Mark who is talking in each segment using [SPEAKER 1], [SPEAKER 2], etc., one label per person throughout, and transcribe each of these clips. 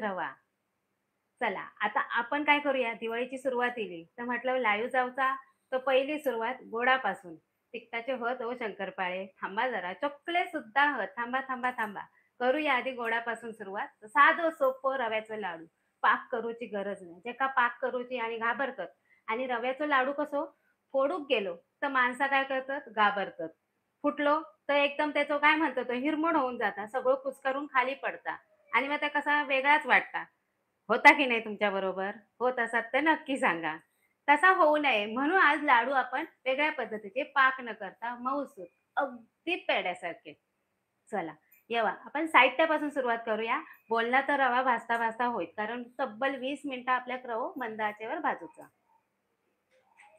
[SPEAKER 1] रवा. चला आता आपण काय करूया, दिवाळीची सुरुवात येईल तर म्हटलं लाईव्ह जाऊचा. तर पहिली सुरुवात गोडापासून. तिखटाचे होत हो शंकरपाळे, थांबा जरा. चॉकलेट सुद्धा हत, थांबा थांबा थांबा. करूया आधी गोडापासून सुरुवात. तर साधं सोपं रव्याचं लाडू. पाक करूची गरज नाही, जे का पाक करूची आणि घाबरतात. आणि रव्याचं लाडू कसं फोडूक गेलो तर माणसं काय करतात, घाबरतात. फुटलो तर एकदम त्याचं काय म्हणतो तो हिरमोड होऊन जाता, सगळं कुस्करून खाली पडता. आणि मग त्या कसा वेगळाच वाटता. होता की नाही तुमच्या बरोबर? होत असाल तर नक्की सांगा. तसा होऊ नये म्हणून आज लाडू आपण वेगळ्या पद्धतीचे पाक न करता मऊसूत, अगदी पेड्यासारखे. चला, येवा आपण साहित्यापासून सुरुवात करूया. बोलला तर रवा भाजता-भाजता होईल. कारण तब्बल 20 मिनिटं आपल्याला रवो मंद आचेवर भाजूचा.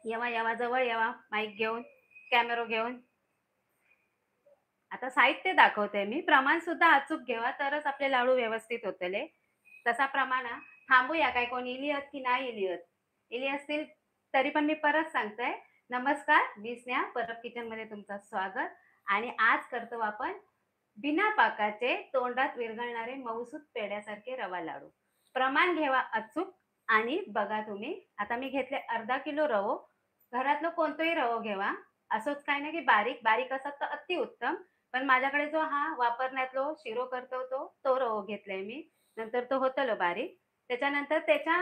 [SPEAKER 1] येवा, येवा, जवळ येवा माईक घेऊन, कॅमेरा घेऊन. आता साहित्य दाखवते मी. प्रमाण सुद्धा अचूक घेवा तरच आपले लाडू व्यवस्थित होतले. तसा प्रमाण थांबूया काय कोणी इली आहेत की नाही इली आहेत? इली असतील तरी पण मी परत सांगते. नमस्कार, मी स्नेहा परब किचनमध्ये तुमचं स्वागत. आणि आज करतो आपण बिना पाकाचे तोंडात विरघळणारे मऊसूत पेढ्यासारखे रवा लाडू. प्रमाण घेवा अचूक. आणि बघा तुम्ही आता मी घेतले अर्धा किलो रवो. घरातलं कोणतंही रवो घेवा. असंच काही नाही की बारीक बारीक असत तर अतिउत्तम. पण माझ्याकडे जो हा वापरण्यातलो शिरो करतो तो रवो घेतलाय मी. नंतर तो होतलो बारीक. त्याच्यानंतर त्याच्या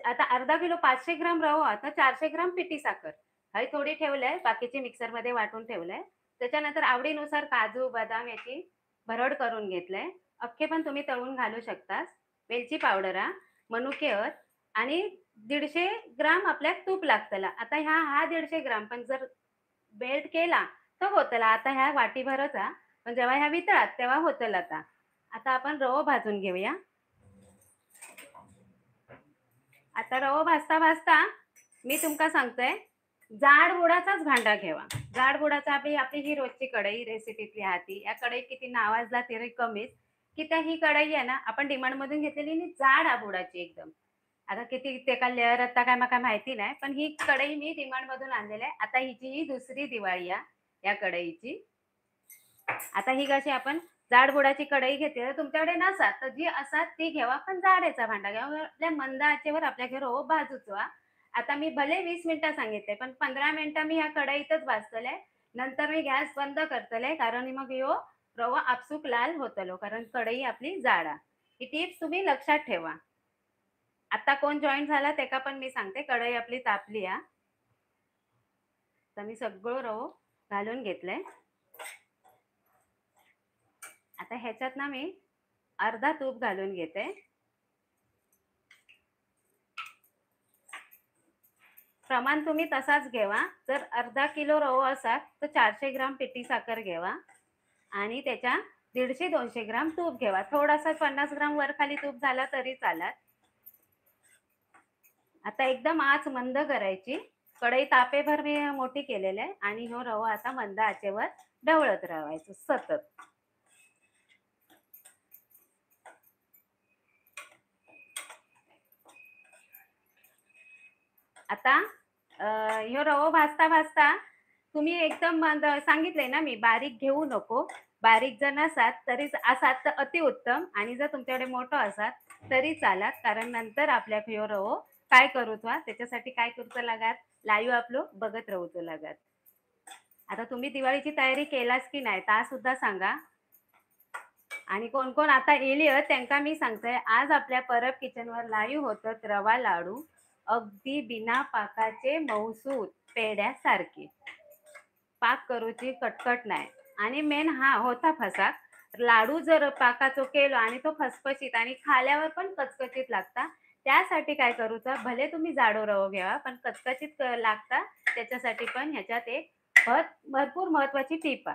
[SPEAKER 1] आता अर्धा किलो 500 ग्राम रवा आता 400 ग्राम पिठी साखर. ही थोडी ठेवलंय, बाकीची मिक्सरमध्ये वाटून ठेवलंय. त्याच्यानंतर आवडीनुसार काजू, बदाम याची भरड करून घेतलंय. अख्खे पण तुम्ही तळून घालू शकता. वेलची पावडर मनुके आणि 150 ग्राम आपल्याला तूप लागतला. आता हा 150 ग्राम पण जर बेल्ट केला तर होतला. आता ह्या वाटीभरच पण जेव्हा ह्या वितळात तेव्हा होतल आता. आता आपण रवा भाजून घेऊया. आता रवा भाजता मी तुमका सांगतोय, जाड बुडाचाच भांडा घेवा. जाड बुडाचा आपली आपली ही रोजची कढई रेसिपीतली हाती. या कढई किती नावाजला तरी कमीच. की त्या ही कढई आहे ना आपण डिमांड मधून घेतलेली आणि जाड बुडाची एकदम. आता किती ते का लेअर आता काय मला माहिती नाही, पण ही कढई मी डिमांड मधून आणलेली आहे. आता हिची ही दुसरी दिवाळी या कढईची. आता ही कशी आपण जाड बुडाची कढई घेते तर तुमच्याकडे नसात तर जी असात ती घेवा, पण जाडेचा भांडा घ्यावा. आपल्या मंद आचेवर आपल्या घर भाजूचो. आता मी भले 20 मिनिटं सांगितले पण 15 मिनिटं मी ह्या कढईतच भाजतले. नंतर मी गॅस बंद करतले कारण मग ह्यो रवा आपसूक लाल होतलो कारण कढई आपली जाड ही टिप्स तुम्ही लक्षात ठेवा. आता कोण जॉईन झाला ते का पण मी सांगते. कढई आपली तापली तर मी सगळं रवो घालून घेतलंय. आता ह्याच्यात ना मी अर्धा तूप घालून घेते. प्रमाण तुम्ही तसाच घेवा. जर अर्धा किलो रवा असाल तर 400 ग्राम पिठी साखर घेवा आणि त्याच्या 150-200 ग्राम तूप घेवा. थोडासा 50 ग्राम वर खाली तूप झाला तरी चालत. आता एकदम आच मंद करायची. कढई तापेभर मी मोठी केलेली आहे आणि हो रवा आता मंद आचेवर ढवळत राहायचं सतत. आता ह्यो रवा भाजता तुम्ही एकदम सांगितलंय ना मी बारीक घेऊ नको. बारीक जर नसात तरी असात तर अतिउत्तम आणि जर तुमच्याकडे मोठं असात तरी चालत. कारण नंतर आपल्या ह्यो रवो काय करूच त्याच्यासाठी काय करूचं लागात, लाईव्ह आपलं बघत राहूचं लागात. आता तुम्ही दिवाळीची तयारी केलास की नाही ता सुद्धा सांगा. आणि कोण कोण आता येली त्यांना मी सांगते, आज आपल्या परब किचनवर लाईव्ह होतं रवा लाडू. अगदी बिना पाकाचे मऊसूत पेढ्यासारखे. पाक करूची कटकट नाही. आणि मेन हा होता फसा. लाडू जर पाकाचो केलो आणि तो फसफशीत आणि खाल्यावर पण कचकचीत लागता. त्यासाठी काय करूचा, भले तुम्ही जाडो रवो घ्यावा पण कचकचीत लागता. त्याच्यासाठी पण ह्याच्यात एक भरपूर महत्वाची टीप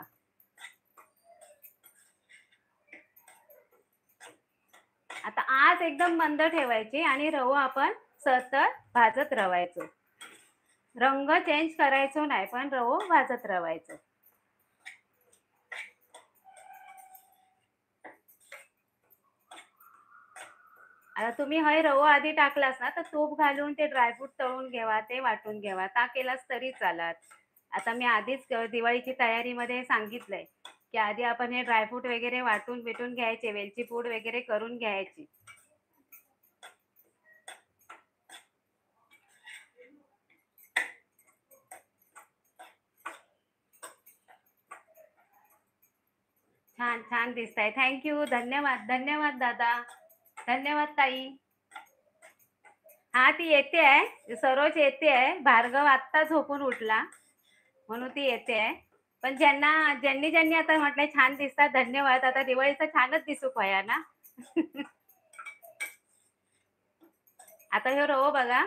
[SPEAKER 1] आता आज एकदम मंद ठेवायची आणि रवा आपण सतत भाजत रवायचो. रंग चेंज करायचो नाही पण रवो भाजत रवायचो. आता तुम्ही हय रवा आधी टाकलास ना तर तूप घालून ते ड्रायफ्रूट तळून घेवा, ते वाटून घेवा, ता केलास तरी चालत. आता मी आधीच दिवाळीची तयारीमध्ये सांगितलंय की आधी आपण हे ड्रायफ्रूट वगैरे वाटून बिटून घ्यायचे, वेलची पूड वगैरे करून घ्यायची. छान छान दिसताय. थँक्यू. धन्यवाद. धन्यवाद दादा. धन्यवाद ताई. हा ती येते आहे. सरोज येते आहे. भार्गव आत्ता झोपून उठला म्हणून ती येते आहे. पण ज्यांनी ज्यांनी आता म्हटलंय छान दिसतात धन्यवाद. आता दिवाळीचा छानच दिसू पया ना. आता हे रवो बघा.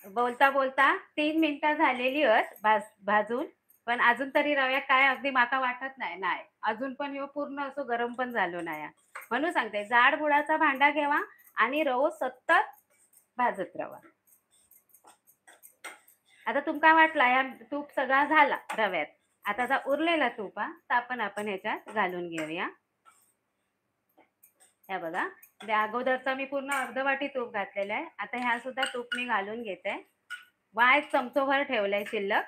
[SPEAKER 1] बोलता बोलता 3 मिनिटं झालेली आहेत भाजून. पण अजून तरी रव्या काय अगदी माका वाटत नाही अजून पण ह्यो पूर्ण असो गरम पण झालो नाही. म्हणून सांगते जाड बुडाचा भांडा घ्यावा आणि रवो सतत भाजत राहा. आता तुमका वाटला या तूप सगळा झाला रव्यात. आता उरलेला तूप आपण ह्याच्यात घालून घेऊया. हे बघा अगोदरचा मी पूर्ण अर्ध वाटी तूप घातलेलं आहे. आता ह्या सुद्धा तूप मी घालून घेते. एक चमचोभर ठेवलंय शिल्लक.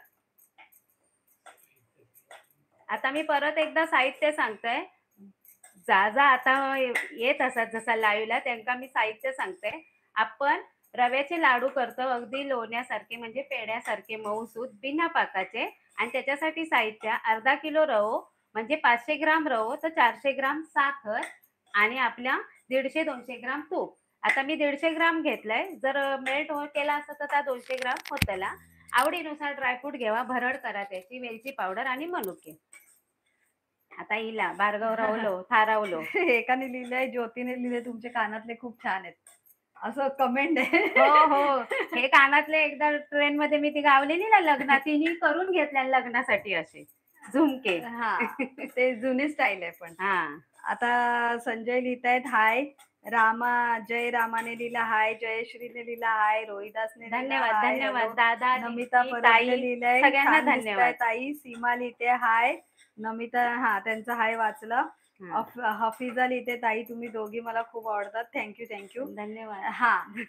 [SPEAKER 1] आता मी परत एकदा साहित्य सांगते. जा आता येत असतात जसा लाईव्हला त्यांना मी साहित्य सांगते. आपण रव्याचे लाडू करतो अगदी लोण्यासारखे म्हणजे पेढ्यासारखे मऊसूत बिना पाकाचे. आणि त्याच्यासाठी साहित्य अर्धा किलो रवो म्हणजे 500 ग्राम रवो तर 400 ग्राम साखर आणि आपल्या 150-200 ग्राम तूप. आता मी 150 ग्राम घेतलंय. जर मेल्ट केला असता तर त्या 200 ग्राम होतला. आवडीनुसार ड्रायफ्रूट घ्यावा. भरड करा त्याची वेलची पावडर आणि मनुके. आता हिला भार्गव रावलो थारावलो.
[SPEAKER 2] एकाने लिहिलंय ज्योतीने लिहिलंय तुमचे कानातले खूप छान आहेत असं कमेंट आहे.
[SPEAKER 1] हो हे कानातले एकदा ट्रेन मध्ये मी ती गावलेली ना लग्नात तिने करून घेतल्या लग्नासाठी असे झुमके.
[SPEAKER 2] हा ते जुनी स्टाईल आहे. पण आता संजय लिहितायत हाय. जय रामाने लिहिला हाय. जयश्रीने लिहिला हाय. रोहिदासने
[SPEAKER 1] धन्यवाद धन्यवाद दादा.
[SPEAKER 2] नमिता परबने लिहिलंय
[SPEAKER 1] सगळ्यांना धन्यवाद.
[SPEAKER 2] ताई. सीमा लिहिते हाय. नमिता त्यांचा हाय वाचलं. हफिजा लिहिते ताई तुम्ही दोघी मला खूप आवडतात. थँक्यू धन्यवाद.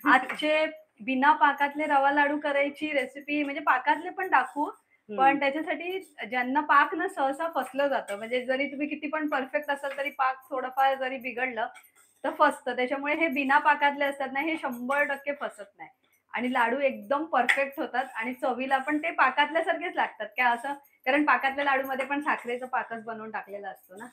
[SPEAKER 2] आजचे बिना पाकातले रवा लाडू करायची रेसिपी म्हणजे पाकातले पण टाकू. पण त्याच्यासाठी ज्यांना पाक ना सहसा फसलं जातं. म्हणजे जरी तुम्ही किती पण परफेक्ट असाल तरी पाक थोडंफार जरी बिघडलं तर फसतं. त्याच्यामुळे हे बिना पाकातले असतात ना हे 100% फसत नाही आणि लाडू एकदम परफेक्ट होतात आणि चवीला पण ते पाकातल्यासारखेच लागतात. काय असं कारण पाकातल्या लाडू मध्ये पण साखरेचा पाकच बनवून टाकलेला असतो ना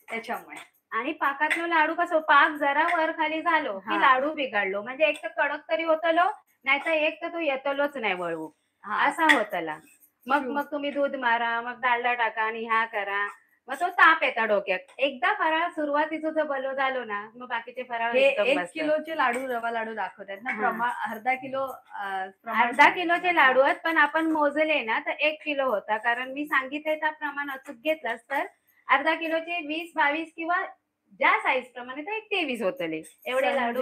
[SPEAKER 2] त्याच्यामुळे. आणि
[SPEAKER 1] पाकातलो लाडू कसं पाक जरा वर खाली झालो की लाडू बिघडलो. म्हणजे एक तर कडक तरी होतलो नाहीतर एक तर तो येतलोच नाही वळवू असा होतला. मग तुम्ही दूध मारा मग डालडा टाका आणि ह्या करा मग तो ताप येता डोक्यात. एकदा फराळ सुरुवातीचं जर बलो झालो ना मग बाकीचे फराळ
[SPEAKER 2] 1 किलोचे लाडू रवा लाडू दाखवतात ना.
[SPEAKER 1] अर्धा किलोचे लाडू आहेत पण आपण मोजले ना तर 1 किलो होता. कारण मी सांगितले त्या प्रमाण अचूक घेतलंस तर अर्धा किलोचे 20-22 किंवा ज्या साईज प्रमाणे तर 23 होतले एवढे लाडू.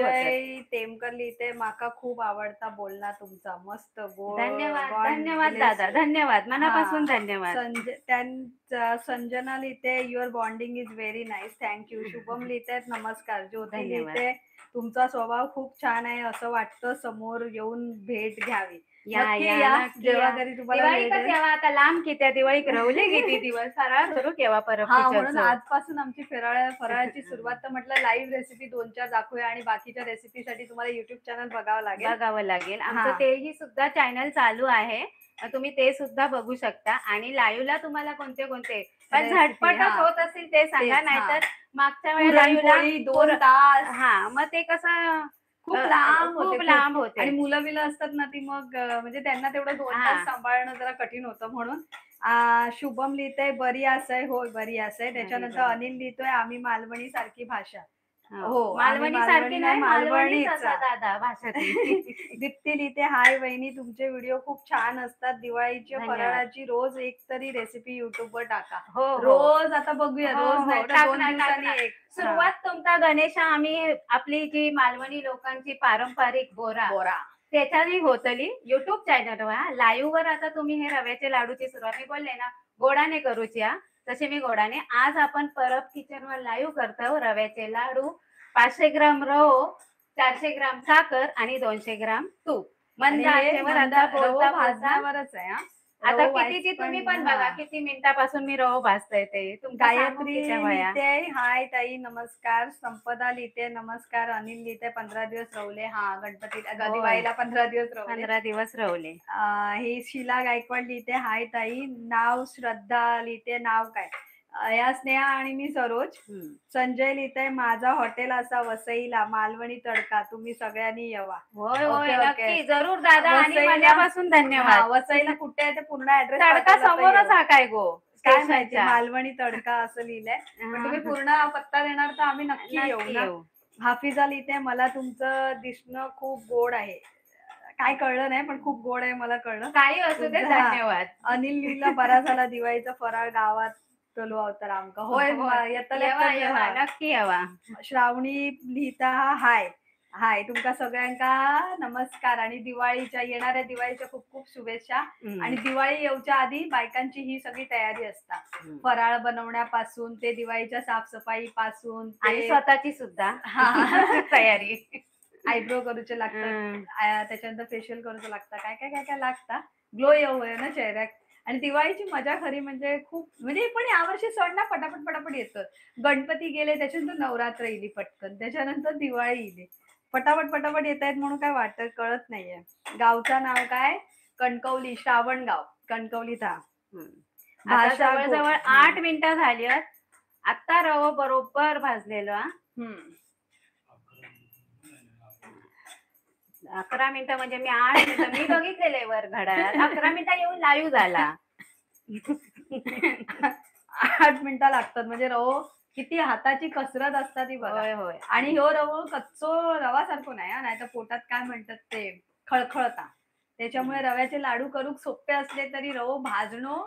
[SPEAKER 2] तेमकर लिहिते माका खूप आवडता बोलना तुमचा मस्त गोड.
[SPEAKER 1] धन्यवाद दादा. धन्यवाद मनापासून धन्यवाद.
[SPEAKER 2] संजना लिहिते your bonding is very nice. Thank you. Shubham लिहिते नमस्कार. ज्योती लिहिते तुमचा स्वभाव खूप छान आहे. असं वाटतं समोर येऊन भेट घ्यावी. जेव्हा तरी तुम्हाला
[SPEAKER 1] आता लांब किती दिवाळी रवले किती दिवस फराळ करू केव्हा परत.
[SPEAKER 2] म्हणून आजपासून आमची फराळाची सुरुवात. तर म्हटलं लाईव्ह रेसिपी 2-4 दाखवूया आणि बाकीच्या रेसिपीसाठी तुम्हाला युट्यूब चॅनल बघावं लागेल.
[SPEAKER 1] आमचं तेही सुद्धा चॅनल चालू आहे. तुम्ही ते सुद्धा बघू शकता. आणि लाईव्हला तुम्हाला कोणते पण झटपटच होत असेल ते सांगा. नाहीतर मागच्या वेळेला
[SPEAKER 2] 2 तास
[SPEAKER 1] मग ते कसं
[SPEAKER 2] खूप लांब होते आणि मुलं बिलं असतात ना ती मग म्हणजे त्यांना तेवढं 2 तास सांभाळणं जरा कठीण होतं. म्हणून शुभम लिहितंय बरी असंय. होय बरी असंय. त्याच्यानंतर अनिल लिहितोय आम्ही मालवणी सारखी भाषा. हो
[SPEAKER 1] मालवणी सारखी नाही मालवणी दादा भाषा.
[SPEAKER 2] दीप्ती लिहिते हाय वहिनी तुमचे व्हिडिओ खूप छान असतात. दिवाळीच्या फराळाची रोज एक तरी रेसिपी युट्यूब वर टाका. रोज आता बघूया. रोज नाही तर 2 दिवसांनी एक.
[SPEAKER 1] सुरुवात तुमचा गणेश आम्ही आपली जी मालवणी लोकांची पारंपरिक बोरा त्याच्याने होतली युट्यूब चॅनलवर लाईव्ह वर. आता तुम्ही हे रव्याचे लाडूची सुरुवात मी बोलले ना गोडाने करूची तसे मी गोडाने. आज आपण परब किचन वर लाईव्ह करतो. रव्याचे लाडू 500 ग्राम रवो 400 ग्राम साखर आणि 200 ग्राम तूप मंद आचेवर. आता
[SPEAKER 2] भाजण्यावरच आहे.
[SPEAKER 1] आता कितीची तुम्ही पण बघा किती मिनिटापासून मी रवो भाजतोय ते.
[SPEAKER 2] गायत्री लिहिते हाय ताई नमस्कार. संपदा लिहिते नमस्कार. अनिल लिहिते 15 दिवस रवले. गणपतीला दिवाळीला 15 दिवस रवले. ही शीला गायकवाड लिहिते हाय ताई. नाव श्रद्धा लिहिते नाव काय या स्नेहा आणि मी सरोज. संजय लिहितंय माझा हॉटेल असा वसईला मालवणी तडका तुम्ही सगळ्यांनी यावा.
[SPEAKER 1] होय
[SPEAKER 2] ओके,
[SPEAKER 1] होय
[SPEAKER 2] ओके.
[SPEAKER 1] नक्की जरूर दादा आणि
[SPEAKER 2] वसईला-
[SPEAKER 1] मनापासून धन्यवाद.
[SPEAKER 2] वसईला कुठे आहे ते पूर्ण ऍड्रेस
[SPEAKER 1] तडका समोरच हा काय गो
[SPEAKER 2] काय माहिती
[SPEAKER 1] स्टेशनच्या.
[SPEAKER 2] मालवणी तडका असं लिहिलंय. पण तुम्ही पूर्ण पत्ता देणार तर आम्ही नक्की येऊ
[SPEAKER 1] नक्की
[SPEAKER 2] ना.
[SPEAKER 1] येऊ.
[SPEAKER 2] हाफिजा लिहिते मला तुमचं दिसणं खूप गोड आहे. काय कळलं नाही पण खूप गोड आहे मला कळलं.
[SPEAKER 1] काही असू दे
[SPEAKER 2] तुमचा-
[SPEAKER 1] धन्यवाद.
[SPEAKER 2] अनिल लिहिला बरा झाला दिवाळीचा फराळ गावात तलो अवतार आमका. होय
[SPEAKER 1] येवा येवा नक्की येवा.
[SPEAKER 2] श्रावणी लिहिता हाय हाय तुमका सगळ्यांका नमस्कार आणि दिवाळीच्या येणाऱ्या दिवाळीच्या खूप खूप शुभेच्छा. आणि दिवाळी येऊच्या आधी बायकांची ही सगळी तयारी असतात. फराळ बनवण्यापासून ते दिवाळीच्या साफसफाई पासून
[SPEAKER 1] आणि स्वतःची सुद्धा तयारी.
[SPEAKER 2] आयब्रो करूचे लागतात त्याच्यानंतर फेशियल करूचं लागतं काय काय काय काय लागतं ग्लो येऊ ना चेहऱ्यात. आणि दिवाळीची मजा खरी म्हणजे खूप म्हणजे पण यावर्षी सण ना पटापट पटापट येतं. गणपती गेले त्याच्यानंतर नवरात्र येईल पटकन त्याच्यानंतर दिवाळी येईल पटापट पटापट येत आहेत म्हणून काय वाटत कळत नाहीये. गावचं नाव काय कणकवली श्रावणगाव कणकवलीचा. भाषा
[SPEAKER 1] जवळ 8 मिनिटं झाली आहेत. आता रवा बरोबर भाजलेलं. 11 मिनिटं म्हणजे मी 8 मिनिटं मी बघितलेले वर घड्याळात 11 मिनिटं येऊन लाईव्ह झाला.
[SPEAKER 2] 8 मिनिटं लागतात म्हणजे रवो किती हाताची कसरत असतात ती बघा.
[SPEAKER 1] होय होय.
[SPEAKER 2] आणि ह्यो रवो कच्चो रवासारखो नाही तर पोटात काय म्हणतात ते खळखळता. त्याच्यामुळे रव्याचे लाडू करूक सोपे असले तरी रवो भाजणं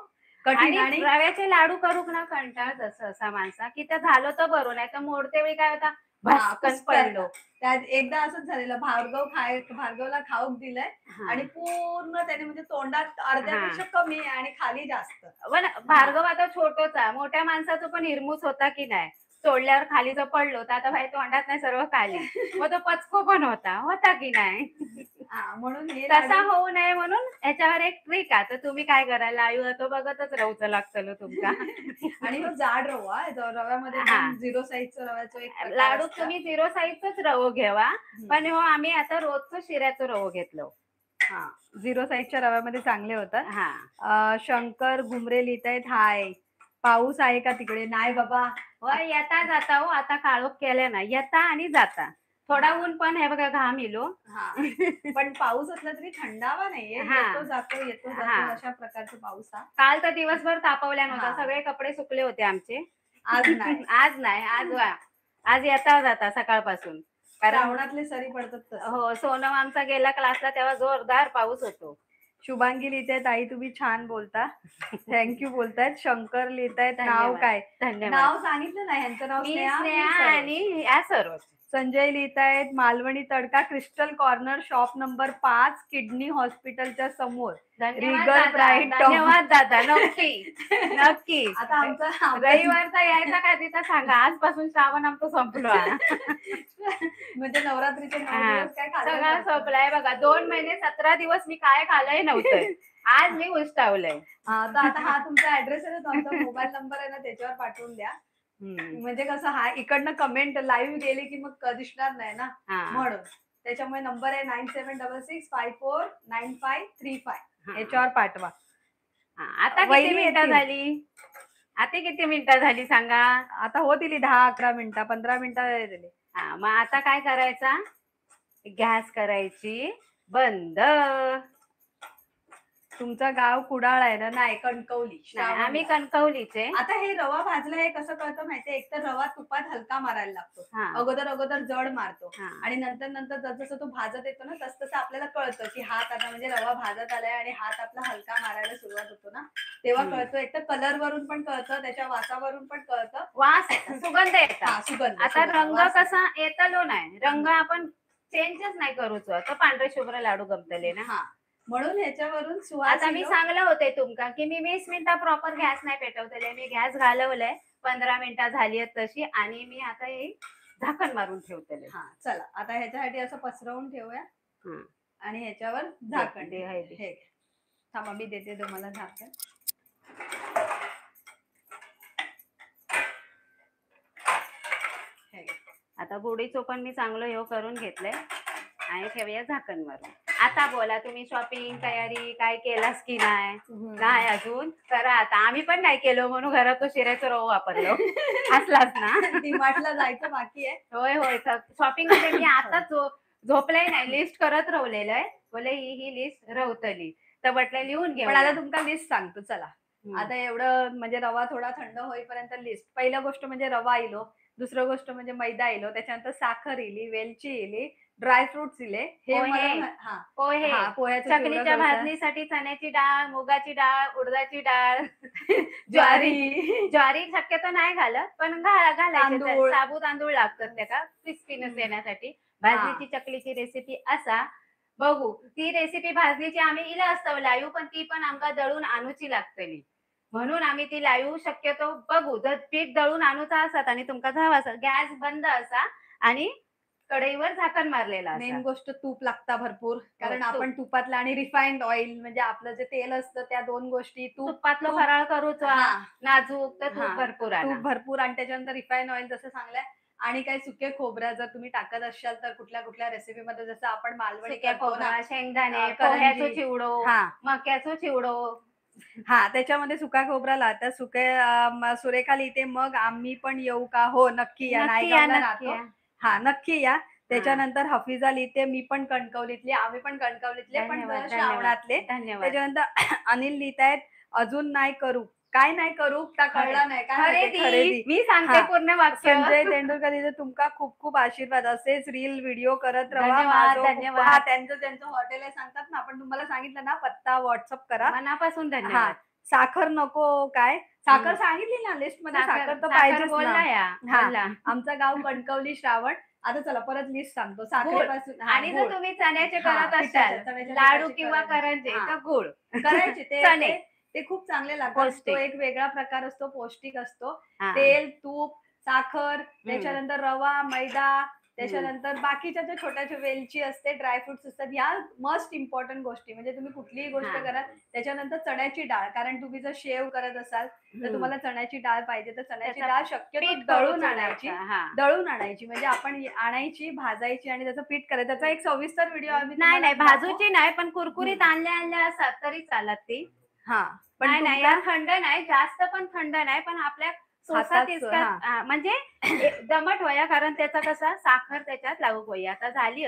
[SPEAKER 2] कठीण. आणि
[SPEAKER 1] रव्याचे लाडू करूक ना कंटाळ जसं असा माणसा की ते झालं तर बरं नाही तर मोडते वेळी काय होता भस्कन पडलो.
[SPEAKER 2] त्यात एकदा असंच झालेलं भार्गवला खाऊक दिलंय आणि पूर्ण त्याने म्हणजे तोंडात अर्ध्यापेक्षा कमी आणि खाली जास्त.
[SPEAKER 1] पण भार्गव आता छोटोच आहे मोठ्या माणसाचा पण हिरमूस होता की नाही सोडल्यावर खाली जर पडलो तर आता भाई तोंडात नाही सर्व खाली मग तो पचको पण होता की नाही.
[SPEAKER 2] म्हणून
[SPEAKER 1] तसा होऊ नये म्हणून याच्यावर एक ट्रिक आहे तर तुम्ही काय करा लाईव्ह तो बघतच राहूचं लागतं तुमका.
[SPEAKER 2] आणि जाड रवा रव्यामध्ये 0 साईजचा रव्याचा एक
[SPEAKER 1] लाडू तुम्ही 0 साईजच रवो घेवा. पण हो आम्ही आता रोजचं शिऱ्याचं रवो घेतलो.
[SPEAKER 2] 0 साईजच्या रव्यामध्ये चांगले होतात. शंकर घुमरे लिहितायत हाय पाऊस आहे का तिकडे. नाही बाबा
[SPEAKER 1] होय येता जाता हो आता काळोख केल्या ना येता आणि जाता थोडा ऊन पण हे बघा घाम इलो.
[SPEAKER 2] पण पाऊस असला तरी थंडावा नाहीये येतो जातो अशा प्रकारचा पाऊस.
[SPEAKER 1] काल तर दिवसभर तापवल्या नव्हता सगळे कपडे सुकले होते आमचे. आज नाही आज येता जाता सकाळपासून
[SPEAKER 2] श्रावणातले सरी पडतात.
[SPEAKER 1] हो सोनम आमचा गेला क्लासला तेव्हा जोरदार पाऊस होतो.
[SPEAKER 2] शुभांगी लिहितायत ताई तुम्ही छान बोलता. थँक्यू बोलतायत. शंकर लिहितायत नाव काय नाव सांगितलं नाही यांचं नाव
[SPEAKER 1] स्नेहा आणि या सर्व.
[SPEAKER 2] संजय लिहितायत मालवणी तडका crystal corner shop number 5 kidney हॉस्पिटलच्या समोर.
[SPEAKER 1] धन्यवाद दादा नक्की नक्की. आता आमचा रविवारचा यायचा काय तिथं सांगा आजपासून श्रावण आमचं संपलो.
[SPEAKER 2] म्हणजे नवरात्रीचे
[SPEAKER 1] सगळं संपलाय बघा 2 महिने 17 दिवस मी काय खाल्लंय नव्हतं आज मी उष्टावलंय.
[SPEAKER 2] आता हा तुमचा ऍड्रेस आहे ना तुमचा मोबाईल नंबर आहे ना त्याच्यावर पाठवून द्या. म्हणजे कसं इकडनं कमेंट लाईव्ह गेली की मग दिसणार नाही ना म्हणून त्याच्यामुळे नंबर आहे 9766549535 याच्यावर पाठवा.
[SPEAKER 1] आता किती मिनिटं झाली सांगा.
[SPEAKER 2] आता होतील 10-11 मिनिटं 15 मिनिटं दिली.
[SPEAKER 1] मग आता काय करायचा गॅस करायची बंद.
[SPEAKER 2] तुमचं गाव कुडाळ आहे ना. नाही कणकवली.
[SPEAKER 1] आम्ही कणकवलीचे.
[SPEAKER 2] आता हे रवा भाजला हे कसं कळतं माहितीये एक तर रवा तुपात हलका मारायला लागतो. अगोदर जड मारतो आणि नंतर जसं तो भाजत येतो ना तसं आपल्याला कळतं की हात आता म्हणजे रवा भाजत आलाय आणि हात आपला हलका मारायला सुरुवात होतो ना तेव्हा कळतो. एक तर कलर वरून पण कळतं त्याच्या वासावरून पण कळतं.
[SPEAKER 1] वास सुगंध येतात. आता रंग कसा येतलो नाही रंग आपण चेंजच नाही करूच तर पांढरे शुभ्र लाडू गमतले ना
[SPEAKER 2] म्हणून ह्याच्यावरून
[SPEAKER 1] आता मी सांगलं होते तुमका की मी 20 मिनिटं प्रॉपर गॅस नाही पेटवतले मी गॅस घालवलंय 15 मिनिटं झाली आहेत तशी आणि मी आता हे झाकण मारून ठेवतले.
[SPEAKER 2] चला आता ह्याच्यासाठी असं पसरवून ठेवूया आणि ह्याच्यावर झाकण हे थांबा मी देते तुम्हाला झाकण.
[SPEAKER 1] आता गोडीचं पण मी चांगलं हे करून घेतलंय आणि ठेवूया झाकण मारून. आता बोला तुम्ही शॉपिंग तयारी काय केलास की नाही? नाही अजून करा आता. आम्ही पण नाही केलो म्हणून घरात तो शिऱ्याचं रव वापरलो. असलाच ना.
[SPEAKER 2] डीमार्टला जायचं बाकी आहे.
[SPEAKER 1] होय होय शॉपिंग मध्ये मी आता झोपलंय नाही लिस्ट करत रवलेलं आहे. बोले ही लिस्ट रवतली तर म्हटलं लिहून घे.
[SPEAKER 2] पण आता तुमका लिस्ट सांगतो चला. आता एवढं म्हणजे रवा थोडा थंड होईपर्यंत लिस्ट. पहिला गोष्ट म्हणजे रवा इलो, दुसरं गोष्ट म्हणजे मैदा इलो, त्याच्यानंतर साखर इली, वेलची इली, ड्रायफ्रुट्स इले. हे
[SPEAKER 1] पोहे,
[SPEAKER 2] पोह्याचं
[SPEAKER 1] चकलीच्या
[SPEAKER 2] चिवडं करतात.
[SPEAKER 1] भाजणीसाठी चण्याची डाळ, मुगाची डाळ, उडदाची डाळ,
[SPEAKER 2] ज्वारी
[SPEAKER 1] ज्वारी शक्यतो नाही घालत पण घालायचे.
[SPEAKER 2] तांदूळ.
[SPEAKER 1] साबू तांदूळ लागतात त्याला क्रिस्पीनेस येण्यासाठी. भाजणीची चकलीची रेसिपी असा बघू. ती रेसिपी भाजणीची आम्ही इला असतो लाईव्ह पण ती पण आमका दळून आणूची लागतली. म्हणून आम्ही ती लाईव्ह शक्यतो बघू. जर पीठ दळून आणूचा असत आणि तुमका जावा गॅस बंद असा आणि कढईवर झाकण मारलेला
[SPEAKER 2] मेन
[SPEAKER 1] असा.
[SPEAKER 2] गोष्ट तूप लागता भरपूर, कारण
[SPEAKER 1] तूप.
[SPEAKER 2] आपण तुपातलं आणि रिफाईंड ऑइल म्हणजे आपलं जे तेल असतं त्या दोन गोष्टी
[SPEAKER 1] तुपातलं फराळ करूच नाजूक तर तूप भरपूर
[SPEAKER 2] तूप भरपूर आणि त्याच्यानंतर रिफाईंड ऑइल जसं सांगलंय. आणि काही सुके खोबऱ्या जर तुम्ही टाकत असाल तर कुठल्या कुठल्या रेसिपीमध्ये जसं आपण मालवणी करतो ना,
[SPEAKER 1] शेंगदाणे,
[SPEAKER 2] करंजी.
[SPEAKER 1] पोह्याचो चिवडो, मक्याचो चिवडो.
[SPEAKER 2] त्याच्यामध्ये सुका खोबरा लावतात. सुरेखा लिहिते मग आम्ही पण येऊ का? हो नक्की या. नायगावला राहतो. नक्की या. त्याच्यानंतर हफिजा लिहिते मी पण कणकवलीतली, आम्ही पण कणकवलीतले पण श्रावणातले. त्याच्यानंतर अनिल लिहितायत अजून नाही करू. काय नाही करू त्या कळला नाही काय खरेदी.
[SPEAKER 1] मी सांगते पूर्ण वाक्य.
[SPEAKER 2] संजय तेंडुलकर इथे तुमका खूप खूप आशीर्वाद. असेच रील व्हिडिओ करत राहा.
[SPEAKER 1] धन्यवाद.
[SPEAKER 2] त्यांचं हॉटेल आहे सांगतात ना, आपण तुम्हाला सांगितलं ना पत्ता व्हॉट्सअप करा.
[SPEAKER 1] मनापासून धन्यवाद.
[SPEAKER 2] साखर नको काय? साखर सांगितली ना लिस्ट मध्ये. साखर तर पाहिजे. आमचं गाव कणकवली श्रावण. आता चला परत लिस्ट सांगतो. साखरेपासून
[SPEAKER 1] आणि जर तुम्ही चण्याचे करत असाल लाडू किंवा करंजे तर गुळ
[SPEAKER 2] करायचे. ते खूप चांगले लागतात. तो एक वेगळा प्रकार असतो, पौष्टिक असतो. तेल, तूप, साखर, त्याच्यानंतर रवा, मैदा, त्याच्यानंतर बाकीच्या ज्या छोट्या वेलची असते, ड्रायफ्रुट्स असतात. या मस्ट इम्पॉर्टंट गोष्टी. म्हणजे तुम्ही कुठलीही गोष्ट करा. त्याच्यानंतर चण्याची डाळ, कारण तुम्ही जर शेव करत असाल तर तुम्हाला चण्याची डाळ पाहिजे. तर चण्याची डाळ शक्यतो दळून आणायची. म्हणजे आपण आणायची, भाजायची आणि त्याचं पीठ करायचं. त्याचा एक सविस्तर व्हिडिओ आम्ही
[SPEAKER 1] नाही भाजूची नाही पण कुरकुरीत आणल्या असतात तरी चालत ती. पण नाही थंड नाही जास्त पण थंड नाही पण आपल्या सोसात इतका म्हणजे दमट वया. कारण त्याचा कसा साखर त्याच्यात लागू होई. आता झाली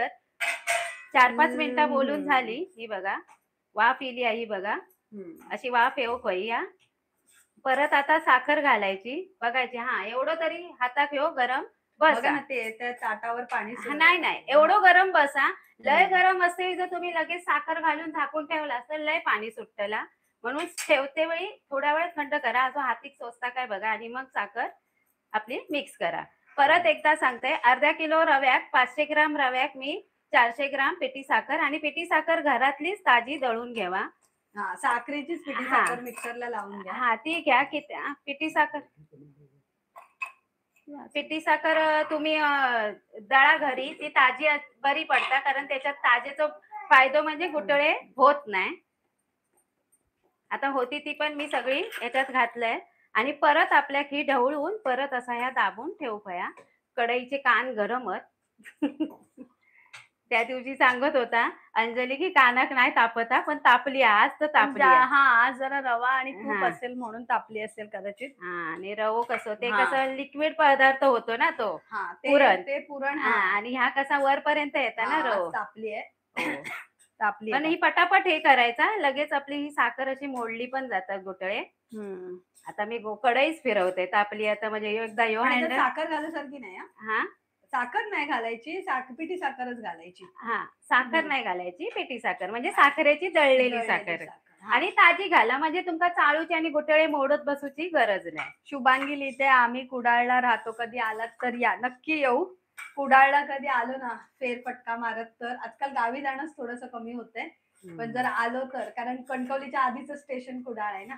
[SPEAKER 1] 4-5 मिनिटं बोलून झाली. ही बघा वाफ इली आहे बघा. अशी वाफ येऊ होई. परत आता साखर घालायची बघायची. एवढं तरी हातात घेऊ गरम बसा.
[SPEAKER 2] ते ताटावर पाणी
[SPEAKER 1] नाही एवढं गरम बसा. लय गरम असते जर तुम्ही लगेच साखर घालून झाकून ठेवला तर लय पाणी सुटतला. म्हणून ठेवते वेळी थोड्या वेळ थंड करा. अजून हातीक सोचता काय बघा आणि मग साखर आपली मिक्स करा. परत एकदा सांगते. अर्धा किलो रव्याक 500 ग्राम रव्याक मी 400 ग्राम पिठी साखर आणि पिठी साखर घरातलीच ताजी दळून घ्यावा.
[SPEAKER 2] साखरेचीच पिठी साखर मिक्सरला लावून घ्या.
[SPEAKER 1] ती घ्या की पिठी साखर तुम्ही दळा घरी. ती ताजी बरी पडता कारण त्याच्यात ताजेचा फायदा म्हणजे गुठळे होत नाही. आता होती ती पण मी सगळी याच्यात घातलंय आणि परत आपल्या ही ढवळून परत असा ह्या दाबून ठेवू पया. कढईचे कान गरमच. त्या दिवशी सांगत होता अंजली की कानाक नाही तापता पण तापली आज तर तापली.
[SPEAKER 2] आज जरा रवा आणि तूप असेल म्हणून तापली असेल कदाचित.
[SPEAKER 1] आणि रवो कसं लिक्विड पदार्थ होतो ना तो
[SPEAKER 2] पुरण
[SPEAKER 1] आणि ह्या कसा वरपर्यंत येतात ना रव.
[SPEAKER 2] तापली आहे.
[SPEAKER 1] पण ही पटापट हे करायचा. लगेच आपली ही साखर अशी मोडली पण जातात गुटळे. आता मी कढईच फिरवते. तापली आता म्हणजे एकदा
[SPEAKER 2] साखर घालण्यासारखी नाही. साखर नाही घालायची. पिठी साखरच घालायची.
[SPEAKER 1] साखर नाही घालायची. पिठी साखर म्हणजे साखरेची दळलेली साखर आणि ताजी घाला. म्हणजे तुमका चाळूची आणि गुटळे मोडत बसूची गरज नाही.
[SPEAKER 2] शुभांगी लिहिते आम्ही कुडाळला राहतो. कधी आलात तर या. नक्की येऊ. कुडाळला कधी आलो ना फेरफटका मारत तर. आजकाल गावी जाणंच थोडस कमी होतंय. पण जर आलो तर, कारण कणकवलीच्या आधीच स्टेशन कुडाळ आहे ना.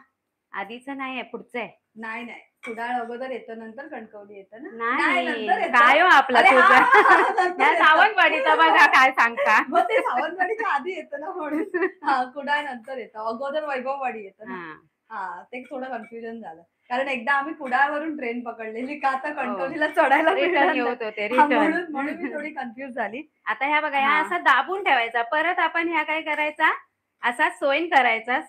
[SPEAKER 1] आधीच नाही पुढचं आहे.
[SPEAKER 2] नाही कुडाळ अगोदर येतं नंतर कणकवली येतं ना.
[SPEAKER 1] नाही काय आपला तुझा सावंतवाडीचा बघा काय सांगता.
[SPEAKER 2] ते सावंतवाडीच्या आधी येतं ना म्हणून कुडाळ नंतर येतं. अगोदर वैभववाडी येतं ना. ते थोडं कन्फ्युजन झालं. कारण एकदा आम्ही कुडाळवरून ट्रेन पकडलेली का आता कणकवलीला चढायला
[SPEAKER 1] रिटर्न
[SPEAKER 2] मिळणार
[SPEAKER 1] येत
[SPEAKER 2] नाही.
[SPEAKER 1] होते
[SPEAKER 2] हा,
[SPEAKER 1] रिटर्न.
[SPEAKER 2] म्हणून मी थोडी कन्फ्युज झाली.
[SPEAKER 1] आता ह्या बघा ह्या
[SPEAKER 2] हा.
[SPEAKER 1] असा दाबून ठेवायचा, परत आपण ह्या काय करायचा, असा सोईन करायचा,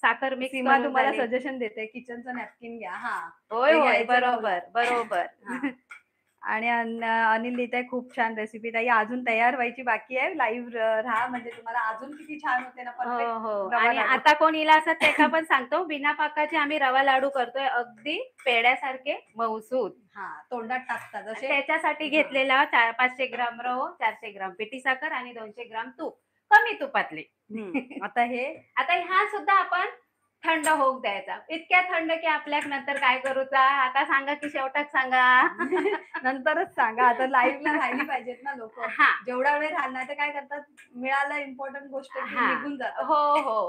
[SPEAKER 1] साखर मिक्स
[SPEAKER 2] सीमा
[SPEAKER 1] करून
[SPEAKER 2] तुम्हाला
[SPEAKER 1] झाली.
[SPEAKER 2] सजेशन देते, किचनचं नॅपकिन घ्या. हा,
[SPEAKER 1] होय
[SPEAKER 2] ते
[SPEAKER 1] होय
[SPEAKER 2] घ्यायचं
[SPEAKER 1] बरोबर
[SPEAKER 2] राहिलं.
[SPEAKER 1] बरोबर.
[SPEAKER 2] हा. आणि अनिल लिहित आहे खूप छान रेसिपी ताई, अजून तयार व्हायची बाकी आहे. लाईव्ह राहा म्हणजे तुम्हाला अजून किती छान होते ना,
[SPEAKER 1] हो
[SPEAKER 2] परफेक्ट
[SPEAKER 1] हो.
[SPEAKER 2] रवा
[SPEAKER 1] आणि
[SPEAKER 2] लाडू.
[SPEAKER 1] आता कोण येईल असं ते का पण सांगतो, बिना पाकाचे आम्ही रवा लाडू करतोय, अगदी पेड्यासारखे मऊसूत.
[SPEAKER 2] हा, तोंडात टाकतात जसे.
[SPEAKER 1] त्याच्यासाठी घेतलेला 500 ग्राम रवा, 400 ग्राम पिठी साखर आणि 200 ग्राम तूप, कमी तुपातले.
[SPEAKER 2] आता हे
[SPEAKER 1] आता ह्या सुद्धा आपण थंड होऊ द्यायचा. इतक्या थंड की आपल्याक नंतर काय करूचा, आता सांगा की शेवटात सांगा.
[SPEAKER 2] नंतरच सांगा, आता लाईव्हला राहिली पाहिजेत ना लोक.
[SPEAKER 1] हा
[SPEAKER 2] जेवढा वेळ राहणार तर काय करतात, मिळालं इम्पॉर्टंट गोष्ट की
[SPEAKER 1] हा.
[SPEAKER 2] निघून जातात.
[SPEAKER 1] हो हो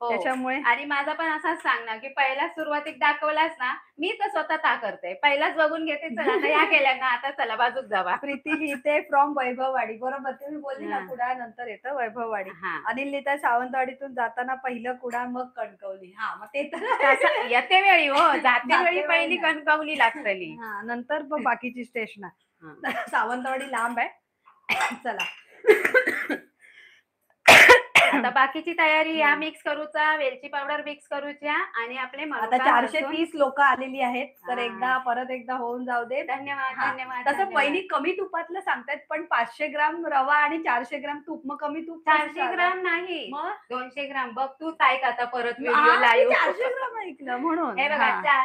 [SPEAKER 1] हो.
[SPEAKER 2] त्याच्यामुळे
[SPEAKER 1] आणि माझा पण असाच सांगणार की पहिला सुरुवातीक दाखवलास ना, मी तर स्वतः ता करते, पहिलाच बघून घेते, चला आता या केल्या ना, आता चला बाजूक जावा.
[SPEAKER 2] प्रीती लिहिते फ्रॉम वैभववाडी. बरोबर, तुम्ही बोलली ना
[SPEAKER 1] हा.
[SPEAKER 2] कुडाळ नंतर येतं वैभववाडी.
[SPEAKER 1] हा.
[SPEAKER 2] अनिल लिहिता सावंतवाडीतून जाताना पहिलं कुडाळ मग कणकवली. हा, मग ते तर
[SPEAKER 1] तसं येते वेळी हो, जाते वेळी
[SPEAKER 2] वेळी
[SPEAKER 1] पहिली
[SPEAKER 2] नाही.
[SPEAKER 1] कणकवली लागतली.
[SPEAKER 2] हा, नंतर मग बाकीची स्टेशन.
[SPEAKER 1] हा.
[SPEAKER 2] सावंतवाडी लांब आहे. चला
[SPEAKER 1] आता बाकीची तयारी या मिक्स करूचा, वेलची पावडर मिक्स करूच्या आणि आपले
[SPEAKER 2] आता
[SPEAKER 1] मनुका, लसूण.
[SPEAKER 2] 430 लोक आलेली आहेत, तर
[SPEAKER 1] हा.
[SPEAKER 2] परत एकदा होऊन जाऊ दे.
[SPEAKER 1] धन्यवाद
[SPEAKER 2] हा.
[SPEAKER 1] धन्यवाद
[SPEAKER 2] तसं
[SPEAKER 1] धन्यवाद.
[SPEAKER 2] वहिनी कमी तुपातलं सांगतायत, पण 500 ग्राम रवा आणि 400 ग्राम तूप, मग कमी तूप
[SPEAKER 1] 400 ग्राम नाही,
[SPEAKER 2] मग
[SPEAKER 1] 200 ग्राम. बघ तूच ऐक आता परत व्हिडिओ
[SPEAKER 2] हा, मी
[SPEAKER 1] लाईव्ह.
[SPEAKER 2] 400 ग्राम ऐकलं म्हणून.
[SPEAKER 1] हे बघा,
[SPEAKER 2] हा.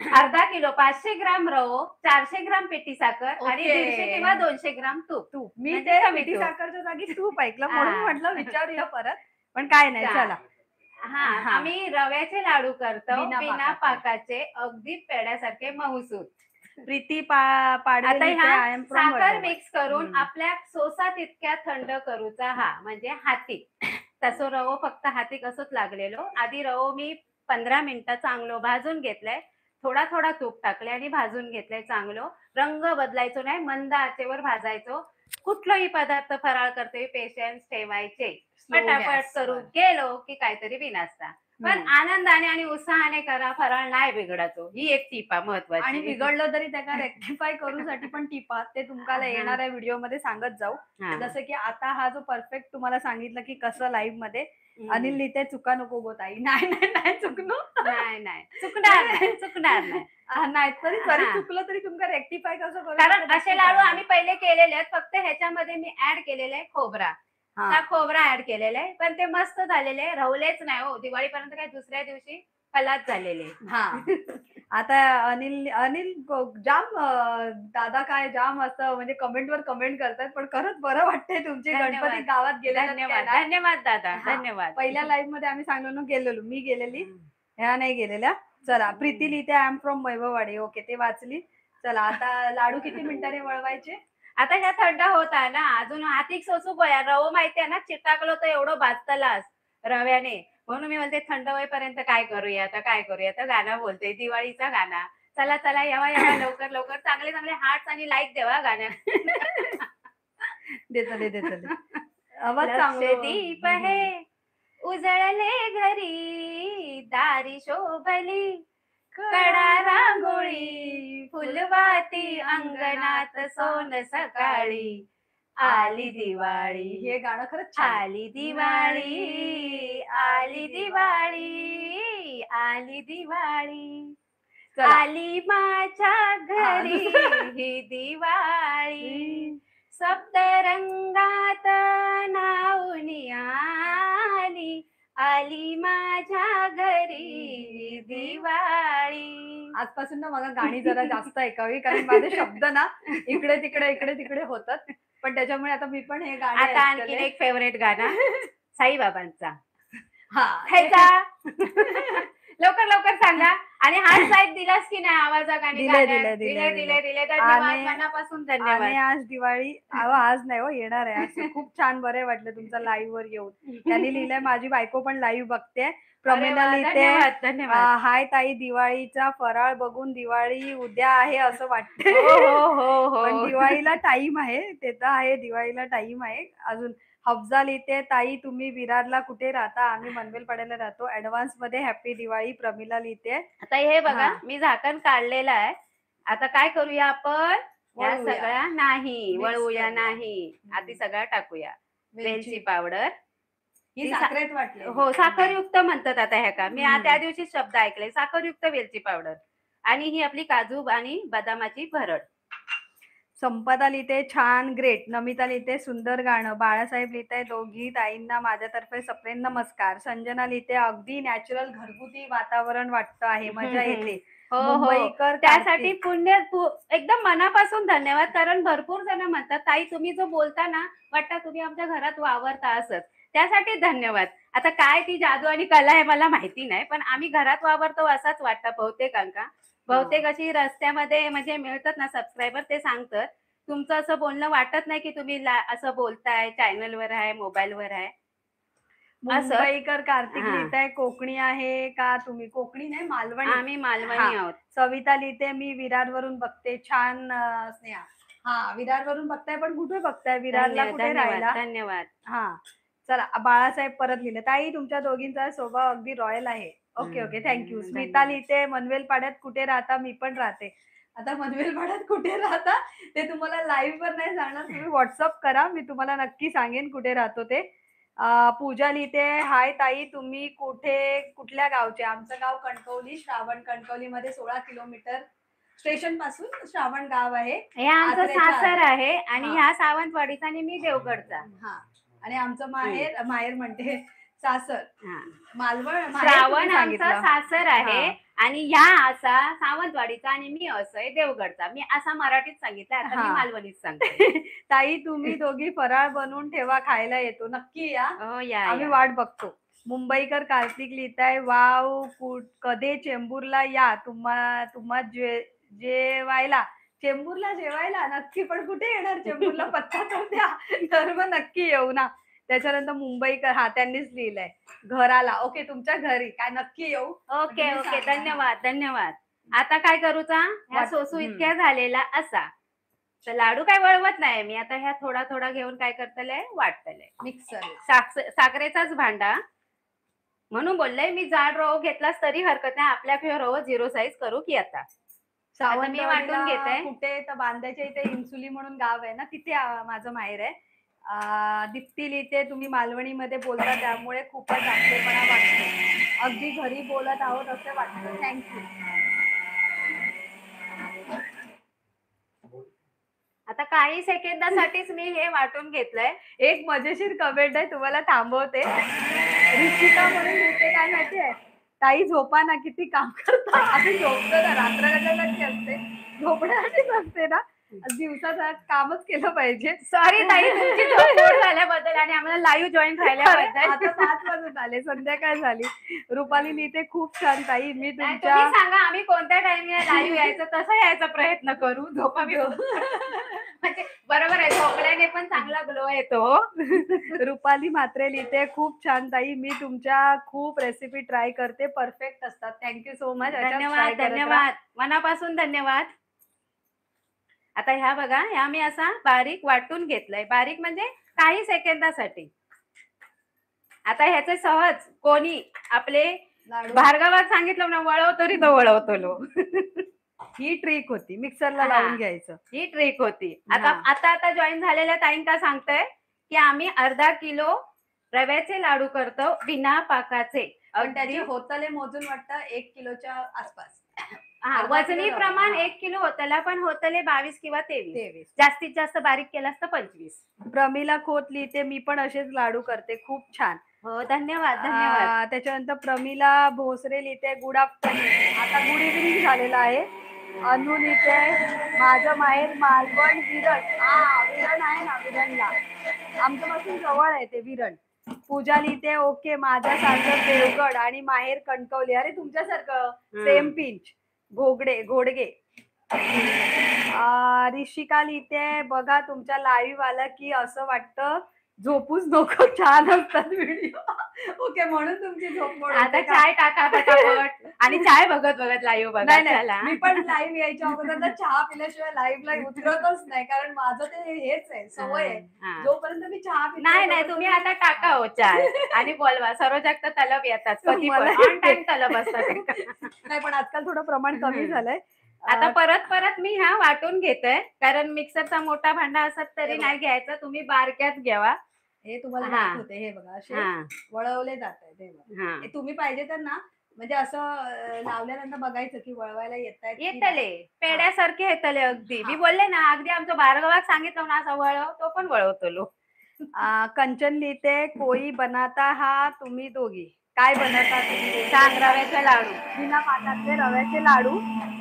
[SPEAKER 1] अर्धा किलो 500 ग्राम रवो, 400 ग्राम पिठी साखर आणि
[SPEAKER 2] ओके.
[SPEAKER 1] 150 किंवा 200 ग्राम तूप.
[SPEAKER 2] तूप, मी
[SPEAKER 1] म्हणजे
[SPEAKER 2] ते
[SPEAKER 1] कमी
[SPEAKER 2] पिठी
[SPEAKER 1] तूप.
[SPEAKER 2] साखरच्या जागी तूप ऐकलं
[SPEAKER 1] हा.
[SPEAKER 2] म्हणून म्हटलं विचारूया परत, पण काय नाही. चला
[SPEAKER 1] हा,
[SPEAKER 2] हा.
[SPEAKER 1] आम्ही रव्याचे लाडू करतो,
[SPEAKER 2] बिना
[SPEAKER 1] बिना
[SPEAKER 2] पाकाचे.
[SPEAKER 1] पाकाचे, अगदी पेड्यासारखे मऊसूत.
[SPEAKER 2] प्रीती पाडवे
[SPEAKER 1] आता
[SPEAKER 2] लिहिते,
[SPEAKER 1] ह्या
[SPEAKER 2] आय एम फ्रॉम
[SPEAKER 1] साखर मिक्स करून
[SPEAKER 2] हम्म.
[SPEAKER 1] आपल्या सोसा तितक्या थंड करूचा, हा म्हणजे हाती. तसं रवो फक्त हाती कसंच लागलेलो. आधी रवो मी 15 मिनिटं चांगलो भाजून घेतलाय, थोडा थोडा तूप टाकले आणि भाजून घेतलाय चांगलो. रंग बदलायचो नाही, मंद आचेवर भाजायचो. कुठलाही पदार्थ फराळ करते, पेशन्स ठेवायचे.
[SPEAKER 2] Slow
[SPEAKER 1] पटापट
[SPEAKER 2] gas
[SPEAKER 1] करून
[SPEAKER 2] वर.
[SPEAKER 1] गेलो की काहीतरी बिनासता. पण आनंदाने आणि उत्साहाने करा, फराळ नाही बिघडतो. ही एक टिपा महत्वाची.
[SPEAKER 2] आणि बिघडलं तरी त्याला रेक्टिफाय करूसाठी पण टिपा ते तुम्हाला येणाऱ्या व्हिडिओ मध्ये सांगत जाऊ. जसं की आता हा जो परफेक्ट तुम्हाला सांगितलं की कसं लाईव्ह मध्ये. अनिल लिहिते चुका नको गो ताई. नाही नाही नाही चुकलो.
[SPEAKER 1] नाही नाही चुकणार नाही, चुकणार नाही.
[SPEAKER 2] नाही तरी
[SPEAKER 1] हा.
[SPEAKER 2] चुकलं तरी तुमका रेक्टिफाय कसं करू,
[SPEAKER 1] कारण असे लाडू आम्ही पहिले केलेले आहेत, फक्त ह्याच्यामध्ये मी ऍड केलेले आहे खोबरा. हा खोबरा ऍड केलेला आहे, पण ते मस्त झालेले, रवलेच नाही हो. दिवाळीपर्यंत काय दुसऱ्या दिवशी खलास झालेले.
[SPEAKER 2] हा. आता अनिल जाम दादा काय जाम असं म्हणजे कमेंटवर कमेंट करतात, पण खरंच बरं वाटतंय तुमचे
[SPEAKER 1] धन्यवाद.
[SPEAKER 2] गणपती गावात गेले.
[SPEAKER 1] धन्यवाद धन्यवाद दादा,
[SPEAKER 2] हा.
[SPEAKER 1] धन्यवाद.
[SPEAKER 2] पहिल्या लाईव्ह मध्ये आम्ही सांगलो ना, गेलेलो मी गेलेली, ह्या नाही गेलेल्या. चला प्रीती लिहिते I am from Vaibhavwadi. Okay, ते वाचली. चला आता लाडू किती मिनिटांनी वळवायचे.
[SPEAKER 1] आता ह्या थंड होत आहे ना, अजून हातिक सोसू बया. रवो माहिती आहे ना, चिटाकलो तर एवढं भाजतलास रव्याने. म्हणून मी म्हणते थंड होईपर्यंत काय करूया, आता काय करूया, तर गाणं बोलते, दिवाळीचा गाणं. चला चला येवा येवा लवकर लवकर, चांगले चांगले हार्ट्स आणि लाईक देवा गाण्या.
[SPEAKER 2] देतले आवाज
[SPEAKER 1] लक्ष
[SPEAKER 2] चांगला.
[SPEAKER 1] दीप हे उजळले घरी, दारी शोभली कडा रांगोळी, फुलवाती अंगणात सोन सकाळी. आली दिवाळी,
[SPEAKER 2] हे गाणं खरंच छान आहे.
[SPEAKER 1] आली दिवाळी, आली दिवाळी, आली दिवाळी.
[SPEAKER 2] चला.
[SPEAKER 1] आली माझ्या घरी
[SPEAKER 2] दुसरं.
[SPEAKER 1] ही दिवाळी, सप्तरंगात नाऊनी आली, आली माझ्या घरी ही दिवाळी.
[SPEAKER 2] आजपासून ना मला गाणी जरा जास्त ऐकावी, कारण माझे शब्द ना इकडे तिकडे होतात. पण त्याच्यामुळे आता मी पण हे गाणं
[SPEAKER 1] आता आणखीन एक फेवरेट गाणं साईबाबांचा.
[SPEAKER 2] हा
[SPEAKER 1] ह्याचा लवकर लवकर सांगा. आणि हाच साईड दिलास की नाही आवाजा गाणी
[SPEAKER 2] दिले.
[SPEAKER 1] धन्यवाद,
[SPEAKER 2] आणि-
[SPEAKER 1] मनापासून
[SPEAKER 2] आणि
[SPEAKER 1] धन्यवाद.
[SPEAKER 2] आज दिवाळी आज नाही हो, येणार आहे. आज खूप छान बरं वाटलं तुमचं लाईव्ह वर येऊन. त्यांनी लिहिलंय माझी बायको पण लाईव्ह बघते. प्रमिला लिहिते
[SPEAKER 1] धन्यवाद धन्यवाद.
[SPEAKER 2] हाय ताई, दिवाळीचा फराळ बघून दिवाळी उद्या आहे असं
[SPEAKER 1] हो
[SPEAKER 2] वाटतं.
[SPEAKER 1] हो हो हो.
[SPEAKER 2] पण दिवाळीला टाइम आहे, ते तर आहे, दिवाळीला टाइम आहे अजून. हफ्जा लिहिते ताई तुम्ही विरारला कुठे राहता, आम्ही मनवेल पाड्याला राहतो. ऍडव्हान्स मध्ये हॅपी दिवाळी. ताई प्रमिला लिहिते.
[SPEAKER 1] आता हे बघा,
[SPEAKER 2] हा.
[SPEAKER 1] मी झाकण काढलेलं आहे. आता काय करूया आपण, या
[SPEAKER 2] वळवूया.
[SPEAKER 1] सगळ्या नाही
[SPEAKER 2] Mix
[SPEAKER 1] वळवूया
[SPEAKER 2] करूया.
[SPEAKER 1] नाही, आधी सगळ्या टाकूया. वेलची पावडर,
[SPEAKER 2] ही
[SPEAKER 1] ती
[SPEAKER 2] साखरेत वाटली.
[SPEAKER 1] हो साखरयुक्त म्हणतात आता ह्या का, मी त्या दिवशी शब्द ऐकले, साखरयुक्त वेलची पावडर. आणि ही आपली काजू आणि बदामाची भरड.
[SPEAKER 2] संपदा लिहिते छान ग्रेट. नमिता लिहिते सुंदर गाणं. बाळासाहेब लिहिते दोघी ताईंना माझ्यातर्फे सप्रेम नमस्कार. संजना लिहिते अगदी नॅचरल घरगुती वातावरण वाटतं आहे, मजा येते.
[SPEAKER 1] हो हो,
[SPEAKER 2] मुंबईकर
[SPEAKER 1] त्यासाठी
[SPEAKER 2] कार्तिक.
[SPEAKER 1] पुण्य एकदम मनापासून धन्यवाद. कारण भरपूर जण म्हणतात ताई तुम्ही जो बोलता ना, वाटतं तुम्ही आमच्या घरात वावरता असंच. त्यासाठी धन्यवाद. आता काय ती जादू आणि कला आहे मला माहिती नाही, पण आम्ही घरात वावरतो असाच वाटतं बहुतेकांका. बहुतेक अशी रस्त्यामध्ये म्हणजे मिळतात ना सबस्क्रायबर, ते सांगतात तुमचं असं बोलणं वाटत नाही की तुम्ही असं बोलताय चॅनलवर आहे, मोबाईलवर आहे. असं
[SPEAKER 2] मुंबईकर कार्तिक
[SPEAKER 1] हा.
[SPEAKER 2] लिहिताय कोकणी आहे का तुम्ही? कोकणी नाही, मालवणी.
[SPEAKER 1] आम्ही मालवणी
[SPEAKER 2] हा.
[SPEAKER 1] आहोत.
[SPEAKER 2] सविता लिहिते मी विरारवरून बघते. छान स्नेहा. हा, विरारवरून बघताय, पण कुठे बघताय? विरारला कुठे राहिला?
[SPEAKER 1] धन्यवाद.
[SPEAKER 2] हा, चला. बाळासाहेब परत लिहिले ताई तुमच्या दोघींचा स्वभाव अगदी रॉयल आहे. Okay okay, thank you. स्मिता
[SPEAKER 1] धन्यवाद.
[SPEAKER 2] लिहिते मनवेल पाड्यात कुठे राहता? मी पण राहते. आता मनवेल पाड्यात कुठे राहता ते तुम्हाला लाईव्ह वर नाही सांगणार, तुम्ही व्हॉट्सअप करा, मी तुम्हाला नक्की सांगेन कुठे राहतो ते. पूजा लिहिते हाय ताई तुम्ही कुठल्या गावचे? आमचं गाव कणकवली, श्रावण. कणकवलीमध्ये 16 किलोमीटर स्टेशन पासून श्रावण गाव आहे.
[SPEAKER 1] हे आमचं
[SPEAKER 2] आत्रेच्या
[SPEAKER 1] सासर
[SPEAKER 2] आधी.
[SPEAKER 1] आहे आणि
[SPEAKER 2] हा.
[SPEAKER 1] ह्या सावंतवाडीचा आणि मी देवगडचा.
[SPEAKER 2] हा, आणि आमचं माहेर म्हणते सासर
[SPEAKER 1] हा.
[SPEAKER 2] मालवण.
[SPEAKER 1] श्रावण आमचा सासर आहे
[SPEAKER 2] हा.
[SPEAKER 1] आणि ह्या असा सावंतवाडीचा आणि मी असं आहे देवगडचा. मी असा मराठीत सांगितलं, आता मी
[SPEAKER 2] हा.
[SPEAKER 1] मालवणीत सांगते.
[SPEAKER 2] ताई तुम्ही दोघी फराळ बनवून ठेवा, खायला येतो. नक्की या,
[SPEAKER 1] हो या
[SPEAKER 2] आम्ही
[SPEAKER 1] या.
[SPEAKER 2] वाट बघतो. मुंबईकर कार्तिक लिहिताय वाव कधी चेंबूरला या तुम्हा जेवायला. चेंबूरला जेवायला नक्की, पण कुठे येणार चेंबूरला? पत्ता तर द्या, तर मग नक्की येऊ ना. त्याच्यानंतर मुंबईकर, हा त्यांनीच लिहिलंय घराला. ओके, तुमच्या घरी काय नक्की येऊ.
[SPEAKER 1] ओके
[SPEAKER 2] तुम्ही
[SPEAKER 1] ओके,
[SPEAKER 2] सांगा.
[SPEAKER 1] धन्यवाद धन्यवाद. आता काय करूचा, ह्या सोसू इतक्या झालेला असा. तर लाडू काय वळवत नाही मी आता, ह्या थोडा थोडा घेऊन काय करतले वाटतले.
[SPEAKER 2] मिक्सर
[SPEAKER 1] साखरेचाच भांडा म्हणून बोलले मी. जाड रवा घेतलास तरी हरकत नाही, आपल्या रवा 0 साईज करू की आता. मी वाटून घेते.
[SPEAKER 2] कुठे तर बांद्याच्या इथे इन्सुली म्हणून गाव आहे ना, तिथे माझं माहेर आहे. दीप्ती लिहिते तुम्ही मालवणीमध्ये बोलता त्यामुळे खूपच आपलेपणा वाटतो. अगदी घरी बोलत आहोत असं वाटतं. थँक्यू.
[SPEAKER 1] आता काही सेकंदासाठीच मी हे वाटून घेतलंय.
[SPEAKER 2] एक मजेशीर कमेंट आहे, तुम्हाला थांबवते. ऋषिका म्हणून लिहिते काय माहितीये, ताई झोपा ना, किती काम करता. आम्ही झोपतो ना, रात्र कशासाठी असते? झोपण्यासाठीच असते ना, दिवसाचं कामच केलं पाहिजे.
[SPEAKER 1] सॉरी ताई तुमची झोप मोड झाल्याबद्दल आणि आम्हाला लाईव्ह जॉईन राहिल्याबद्दल.
[SPEAKER 2] आता 5 वाजत आले, संध्याकाळ झाली. रुपाली लिहिते खूप छान ताई मी
[SPEAKER 1] तुम्ही
[SPEAKER 2] तुमच्या
[SPEAKER 1] सांगा आम्ही कोणत्या टाइमला लाईव्ह यायचं तसं यायचा प्रयत्न करू. झोपा म्हणजे बरोबर आहे, झोपल्याने पण चांगला ग्लो येतो.
[SPEAKER 2] रुपाली म्हात्रे लिहिते खूप छान ताई मी तुमच्या खूप रेसिपी ट्राय करते, परफेक्ट असतात. Thank you so much.
[SPEAKER 1] धन्यवाद धन्यवाद, मनापासून धन्यवाद. आता ह्या बघा, ह्या मी असा बारीक वाटून घेतलंय. बारीक म्हणजे काही सेकंदासाठी. आता ह्याचे सहज कोणी आपले भार्गवात सांगितलं ना वळवतो री तो वळवतो.
[SPEAKER 2] ही ट्रिक होती, मिक्सरला लावून घ्यायचं.
[SPEAKER 1] ही ट्रिक होती. आता जॉईन झालेल्या ताईंका सांगतोय की आम्ही अर्धा किलो रव्याचे लाडू करतो बिना पाकाचे.
[SPEAKER 2] पण त्याचे होतले मोजून वाटतं 1 किलोच्या आसपास.
[SPEAKER 1] वजनी प्रमाण 1 किलो होतला, पण होतले 22 किंवा 23. जास्तीत जास्त बारीक केलास तर 25.
[SPEAKER 2] प्रमिला खोत लिहिते मी पण असेच लाडू करते, खूप छान.
[SPEAKER 1] हो धन्यवाद धन्यवाद.
[SPEAKER 2] त्याच्यानंतर प्रमिला भोसरे लिहिते गुड आफ्टरनून. आता गुड इव्हनिंग झालेलं आहे. अनु लिहिते माझं माहेर मालवण विरण. विरण आहे ना, विरणला आमच्या पासून जवळ आहे ते विरण. पूजा लिहिते ओके माझं सासर देवगड आणि माहेर कणकवली. अरे तुमच्यासारखं सेम पिंच. घोडगे. ऋषिका लिहिते बघा तुमच्या लाईव्ह आला की असं वाटतं झोपूच नको, छान असतात व्हिडिओ. ओके, म्हणून तुमची झोप मोड
[SPEAKER 1] आता
[SPEAKER 2] होते का?
[SPEAKER 1] चाय टाका पटापट आणि चाय बघत बघत लाईव्ह बघा.
[SPEAKER 2] नाही नाही,
[SPEAKER 1] चला.
[SPEAKER 2] मी पण लाईव्ह यायच्या अगोदर ना चहा पिल्याशिवाय लाईव्हला उतरतच नाही, कारण माझं ते हेच आहे, सवय आहे.
[SPEAKER 1] हा.
[SPEAKER 2] जोपर्यंत मी चहा पिते
[SPEAKER 1] नाही नाही, तुम्ही आता टाका हो चाय आणि बोलवा. सर्वजागत तलब येतात कधी पण, ऑन टाइम तलब असतात.
[SPEAKER 2] नाही, पण आजकाल थोडं प्रमाण कमी झालंय.
[SPEAKER 1] आता परत परत मी वाटून घेते, कारण मिक्सरचा मोठा भांडा असत तरी नाही घ्यायचा, तुम्ही बारक्याच घ्यावा.
[SPEAKER 2] हे तुम्हाला
[SPEAKER 1] हा.
[SPEAKER 2] दाखवते, हे बघा असे
[SPEAKER 1] हा
[SPEAKER 2] वळवले जात आहे.
[SPEAKER 1] हा.
[SPEAKER 2] हे तुम्ही पाहिजे तर ना, म्हणजे असं लावल्यानंतर बघायचं की वळवायला येतायत की नाही.
[SPEAKER 1] येतले पेड्यासारखे येतले अगदी.
[SPEAKER 2] हा.
[SPEAKER 1] मी बोलले ना, अगदी आमच्या बारगावात सांगितलं ना असं वळव, तो पण वळवतो लो.
[SPEAKER 2] कंचन लिहिते, कोई बनाता हा तुम्ही दोघी. काय बनवता तुम्ही?
[SPEAKER 1] सांग. रव्याचे लाडू.
[SPEAKER 2] बिना पाकातले रव्याचे लाडू.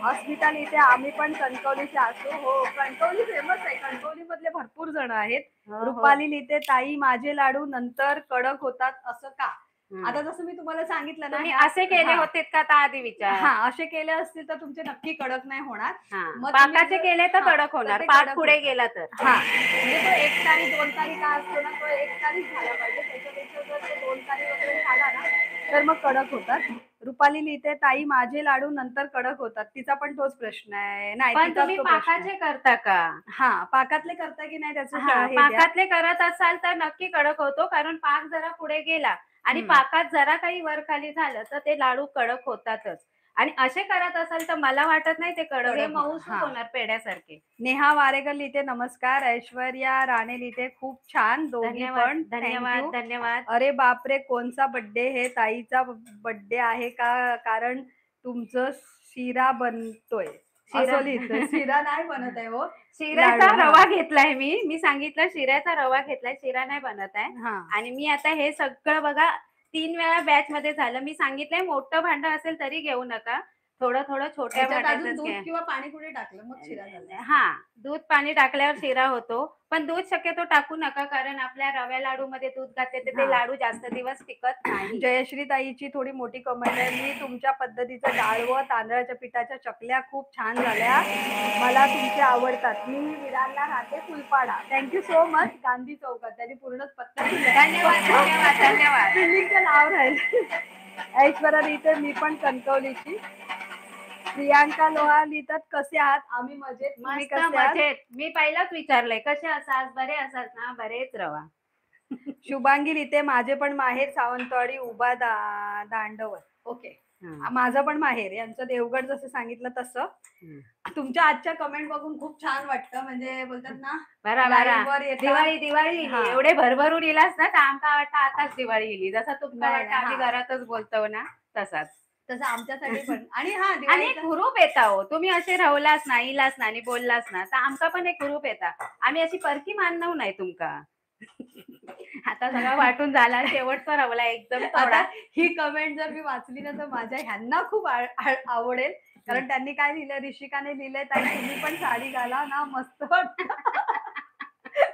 [SPEAKER 2] अस्मिता लिहिते, आम्ही पण कणकवलीचे असू. हो, कणकवली फेमस आहे. कणकवली मधले भरपूर जण आहेत.
[SPEAKER 1] हो.
[SPEAKER 2] रुपाली लिहिते, ताई माझे लाडू नंतर कडक होतात असं का? आता जसं मी तुम्हाला सांगितलं ना,
[SPEAKER 1] तुम्ही असे केले होते का आता आधी विचार.
[SPEAKER 2] हा, असे केले असतील तर तुमचे नक्की कडक नाही होणार. मग
[SPEAKER 1] पाकाचे केले तर
[SPEAKER 2] हा,
[SPEAKER 1] कडक होणार,
[SPEAKER 2] तर ते
[SPEAKER 1] पाक
[SPEAKER 2] कडक
[SPEAKER 1] पुढे
[SPEAKER 2] होतात.
[SPEAKER 1] गेला तर.
[SPEAKER 2] हा, म्हणजे तो 1 तारी 2 तारी का असतो ना, तो 1 तारीच झाला पाहिजे. त्याच्यापेक्षा जर ते 2 तारी वगैरे झाला ना, तर मग कडक होतात. रुपाली लिहिते, ताई माझे लाडू नंतर कडक होतात. तिचा पण तोच प्रश्न आहे. नाही,
[SPEAKER 1] पण
[SPEAKER 2] तिचाच
[SPEAKER 1] तुम्ही
[SPEAKER 2] तो प्रश्न आहे.
[SPEAKER 1] पाकाचे करता का?
[SPEAKER 2] हा, पाकातले करता की नाही त्याचं
[SPEAKER 1] हा,
[SPEAKER 2] हे द्या.
[SPEAKER 1] पाकातले करत असाल तर नक्की कडक होतो, कारण पाक जरा पुढे गेला आणि पाकात जरा काही वर खाली झालं तर ते लाडू कडक होतातच. आणि असे करत असाल तर मला वाटत नाही ते कडक, हे मऊसूत होणार पेड्यासारखे.
[SPEAKER 2] नेहा वारेकर लिहिते, नमस्कार. ऐश्वर्या राणे लिहिते, खूप छान दोघी पण.
[SPEAKER 1] धन्यवाद धन्यवाद.
[SPEAKER 2] अरे बापरे, कोणचा बर्थडे? हे ताईचा बर्थडे आहे का? कारण तुमचं शिरा बनतोय. असं लिहितंय. शिरा नाही बनत आहे हो,
[SPEAKER 1] शिऱ्याचा रवा घेतलाय मी सांगितलं शिऱ्याचा रवा घेतलाय, शिरा नाही बनत आहे. आणि मी आता हे सगळं बघा 3 वेळा बॅच मध्ये झालं. मी सांगितलंय मोठं भांड असेल तरी घेऊ नका, थोडं थोडं छोट्या भांड्यातच घ्या.
[SPEAKER 2] किंवा पाणी कुठे टाकलं मग शिरा झाला.
[SPEAKER 1] हा, दूध पाणी टाकल्यावर शिरा होतो, पण दूध शक्यतो टाकू नका, कारण आपल्या रव्या लाडू मध्ये दूध घातले तर ते लाडू जास्त दिवस टिकत नाही.
[SPEAKER 2] जयश्री ताईची थोडी मोठी कमेंट आहे, मी तुमच्या पद्धतीचं डाळ व तांदळाच्या पिठाच्या चकल्या खूप छान झाल्या, मला तुमचे आवडतात. मी विरारला राहते, Phulpada. Thank you so much. Gandhi चौकात. त्यांनी पूर्णच पत्ता दिला.
[SPEAKER 1] धन्यवाद धन्यवाद धन्यवाद.
[SPEAKER 2] बिल्डिंगचं नाव राहील. ऐश्वर्या लिहिते, मी पण कणकवलीची. प्रियांका लोहा लिहितात, कसे आहात? आम्ही मजेत. तुम्ही
[SPEAKER 1] मस्त
[SPEAKER 2] कसे आहात?
[SPEAKER 1] मजेत. मी पहिलाच विचारलंय कसे असाल, बरे असाल ना? बरेच रवा.
[SPEAKER 2] शुभांगी लिहिते, माझे पण माहेर सावंतवाडी उभा दांडवर. ओके, माझं पण माहेर. यांचं देवगड जसं सांगितलं तसं. तुमच्या आजच्या कमेंट बघून खूप छान वाटतं, म्हणजे बोलतात ना
[SPEAKER 1] बरोबर. दिवाळी दिवाळी एवढे भरभरून येलास ना, तर आमका वाटतं आताच दिवाळी येली. जसं तुमका वाटतं आम्ही घरातच बोलतो ना, तसं
[SPEAKER 2] आमच्यासाठी पण. आणि
[SPEAKER 1] आणि एक हुरूप येता हो, तुम्ही असे राहलास ना, इलास ना आणि बोललास ना, तर आमका पण एक हुरूप येता. आम्ही अशी परकी मानव नाही तुमका. आता सगळं वाटून झाला, शेवटचा रवला एकदम थोडा.
[SPEAKER 2] ही कमेंट जर मी वाचली ना, तर माझ्या ह्यांना खूप आवडेल, कारण त्यांनी काय लिहिलंय, ऋषिकाने लिहिलंय, ताई तुम्ही पण साडी घाला ना, मस्त वाटतं.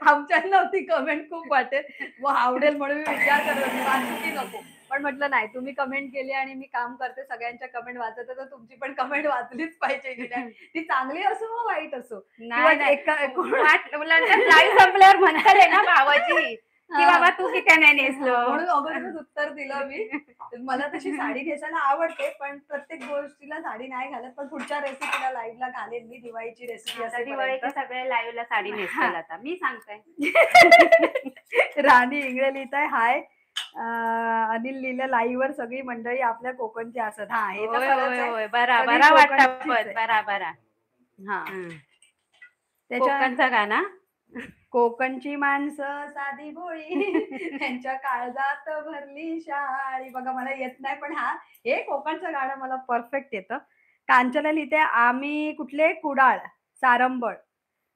[SPEAKER 2] आमच्या ती कमेंट खूप वाटेल व आवडेल, म्हणून मी विचार करत होते वाचू की नको, पण म्हटलं नाही, तुम्ही कमेंट केली आणि मी काम करते सगळ्यांच्या कमेंट वाचते, तर तुमची पण कमेंट वाचलीच पाहिजे की नाही, ती चांगली असो व वाईट असो.
[SPEAKER 1] लाईव्ह संपल्यावर म्हणताय ना भावाजी की बाबा तू किती नाही नेसलो,
[SPEAKER 2] म्हणून अगोदरच उत्तर दिलं मी. मला तशी साडी नेसायला आवडते, पण प्रत्येक गोष्टीला साडी नाही घालत, पण पुढच्या रेसिपीला लाईव्हला घालेन मी, दिवाळीची रेसिपी.
[SPEAKER 1] दिवाळीचे सगळे लाईव्हला साडी नेसतील आता, मी सांगते.
[SPEAKER 2] राणी इंगळे लिहित आहे, हाय. अनिल लिहिलं, लाईव्ह वर सगळी मंडळी आपल्या कोकणची असत. हा, हे तर
[SPEAKER 1] बरा बरा वाटतं, बरा बरा.
[SPEAKER 2] हा,
[SPEAKER 1] कोकणचा गाणं,
[SPEAKER 2] कोकणची माणसं साधी भोळी, त्यांच्या काळजात भरली शाळी. बघा, मला येत नाही, पण हे कोकणचं गाणं मला परफेक्ट येतं. कांचना लिहिते, आम्ही कुठले? कुडाळ, सारंबळ.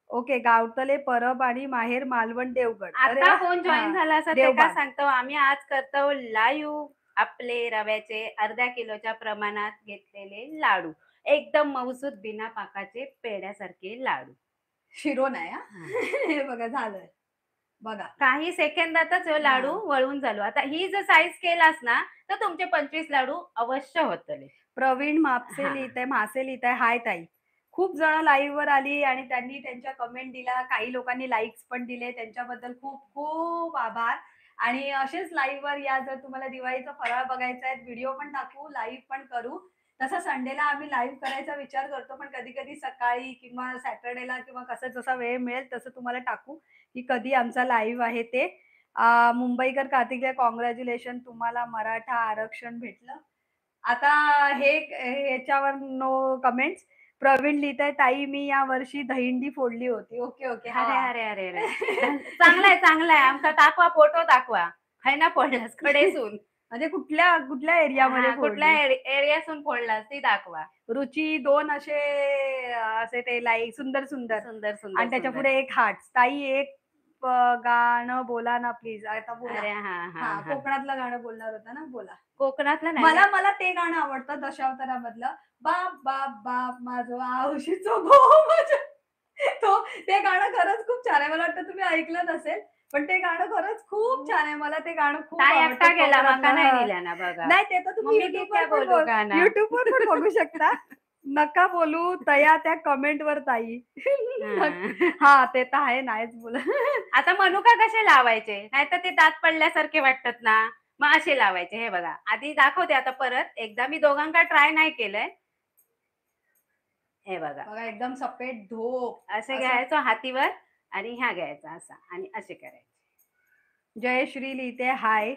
[SPEAKER 2] ओके, गावतले परब आणि माहेर मालवण देवगड.
[SPEAKER 1] आता कोण जॉईन झाला असं ते का सांगतो. आम्ही आज करतो लाईव्ह आपले रव्याचे अर्ध्या किलोच्या प्रमाणात घेतलेले लाडू, एकदम मऊसूत बिना पाकाचे पेड्यासारखे लाडू.
[SPEAKER 2] शिरो नाही. हे बघा, झालंय बघा, काही
[SPEAKER 1] सेकंदातच लाडू वळून झालो. आता ही जर साईज केलास ना, तर तुमचे 25 लाडू अवश्य होतले.
[SPEAKER 2] प्रवीण मासे लिहित आहे, हाय ताई. खूप जण लाईव्ह वर आली आणि त्यांनी त्यांच्या कमेंट दिल्या, काही लोकांनी लाईक्स पण दिले, त्यांच्याबद्दल खूप खूप आभार. आणि असेच लाईव्ह वर या, जर तुम्हाला दिवाळीचा फराळ बघायचा आहे, व्हिडिओ पण टाकू, लाईव्ह पण करू. तसं संडेला आम्ही लाईव्ह करायचा विचार करतो, पण कधी कधी सकाळी किंवा सॅटर्डेला किंवा कसं जसा वेळ मिळेल तसं तुम्हाला टाकू की कधी आमचा लाईव्ह आहे ते. मुंबईकर कार्तिक, कॉंग्रॅच्युलेशन, तुम्हाला मराठा आरक्षण भेटलं. आता हे ह्याच्यावर नो कमेंट्स. प्रवीण लिहितंय, ताई मी या वर्षी दहीहंडी फोडली होती. Okay, okay.
[SPEAKER 1] अरे
[SPEAKER 2] हां.
[SPEAKER 1] अरे अरे अरे चांगलाय चांगलाय, आमचा दाखवा, फोटो दाखवा. खैना फोडलास कडेसून.
[SPEAKER 2] म्हणजे कुठल्या कुठल्या एरियामध्ये
[SPEAKER 1] कुठल्या
[SPEAKER 2] फोडली?
[SPEAKER 1] एरियासून फोडलास ती दाखवा.
[SPEAKER 2] रुची 2 असे असे ते लाईक सुंदर, सुंदर
[SPEAKER 1] सुंदर सुंदर
[SPEAKER 2] आणि त्याच्या
[SPEAKER 1] सुंदर.
[SPEAKER 2] पुढे एक हार्ट्स. ताई एक गाणं बोला ना प्लीज. आता बोला.
[SPEAKER 1] अरे हा हा
[SPEAKER 2] हां,
[SPEAKER 1] हा.
[SPEAKER 2] कोकणातलं गाणं बोलणार होता ना, बोला.
[SPEAKER 1] कोकणातलं नाही
[SPEAKER 2] मला मला ते गाणं आवडतं दशावतारामधलं. बाप बाप बाप माझं आळशीचो गो माझं. तो ते गाणं खरंच खूप छान आहे. मला वाटतं तुम्ही ऐकलं नसेल, पण ते गाणं खरंच खूप छान आहे. मला ते गाणं खूप
[SPEAKER 1] काय
[SPEAKER 2] आवडतं
[SPEAKER 1] एकटा गेला माका
[SPEAKER 2] कोकणातलं.
[SPEAKER 1] नाही
[SPEAKER 2] हां.
[SPEAKER 1] दिला ना बघा.
[SPEAKER 2] नाही ते तर तुम्ही
[SPEAKER 1] मम्मी गीत काय बोलू गाणं.
[SPEAKER 2] YouTubeवर पण बघू शकता. नका बोलू तया त्या कमेंटवर ताई.
[SPEAKER 1] हा.
[SPEAKER 2] हां, ते तर आहे नाहीच बोलत.
[SPEAKER 1] आता मनुका कसे लावायचे, नाहीतर ते दात पडल्यासारखे वाटतात ना, मग असे लावायचे. हे बघा, आधी दाखवते आता परत एकदा, मी दोघांका ट्राय नाही केलंय. हे बघा,
[SPEAKER 2] बघा एकदम सफेद धोप
[SPEAKER 1] असे
[SPEAKER 2] असं.
[SPEAKER 1] घ्यायचो हातीवर आणि ह्या घ्यायचा असा आणि असे करायचे.
[SPEAKER 2] जयश्री लिहिते हाय.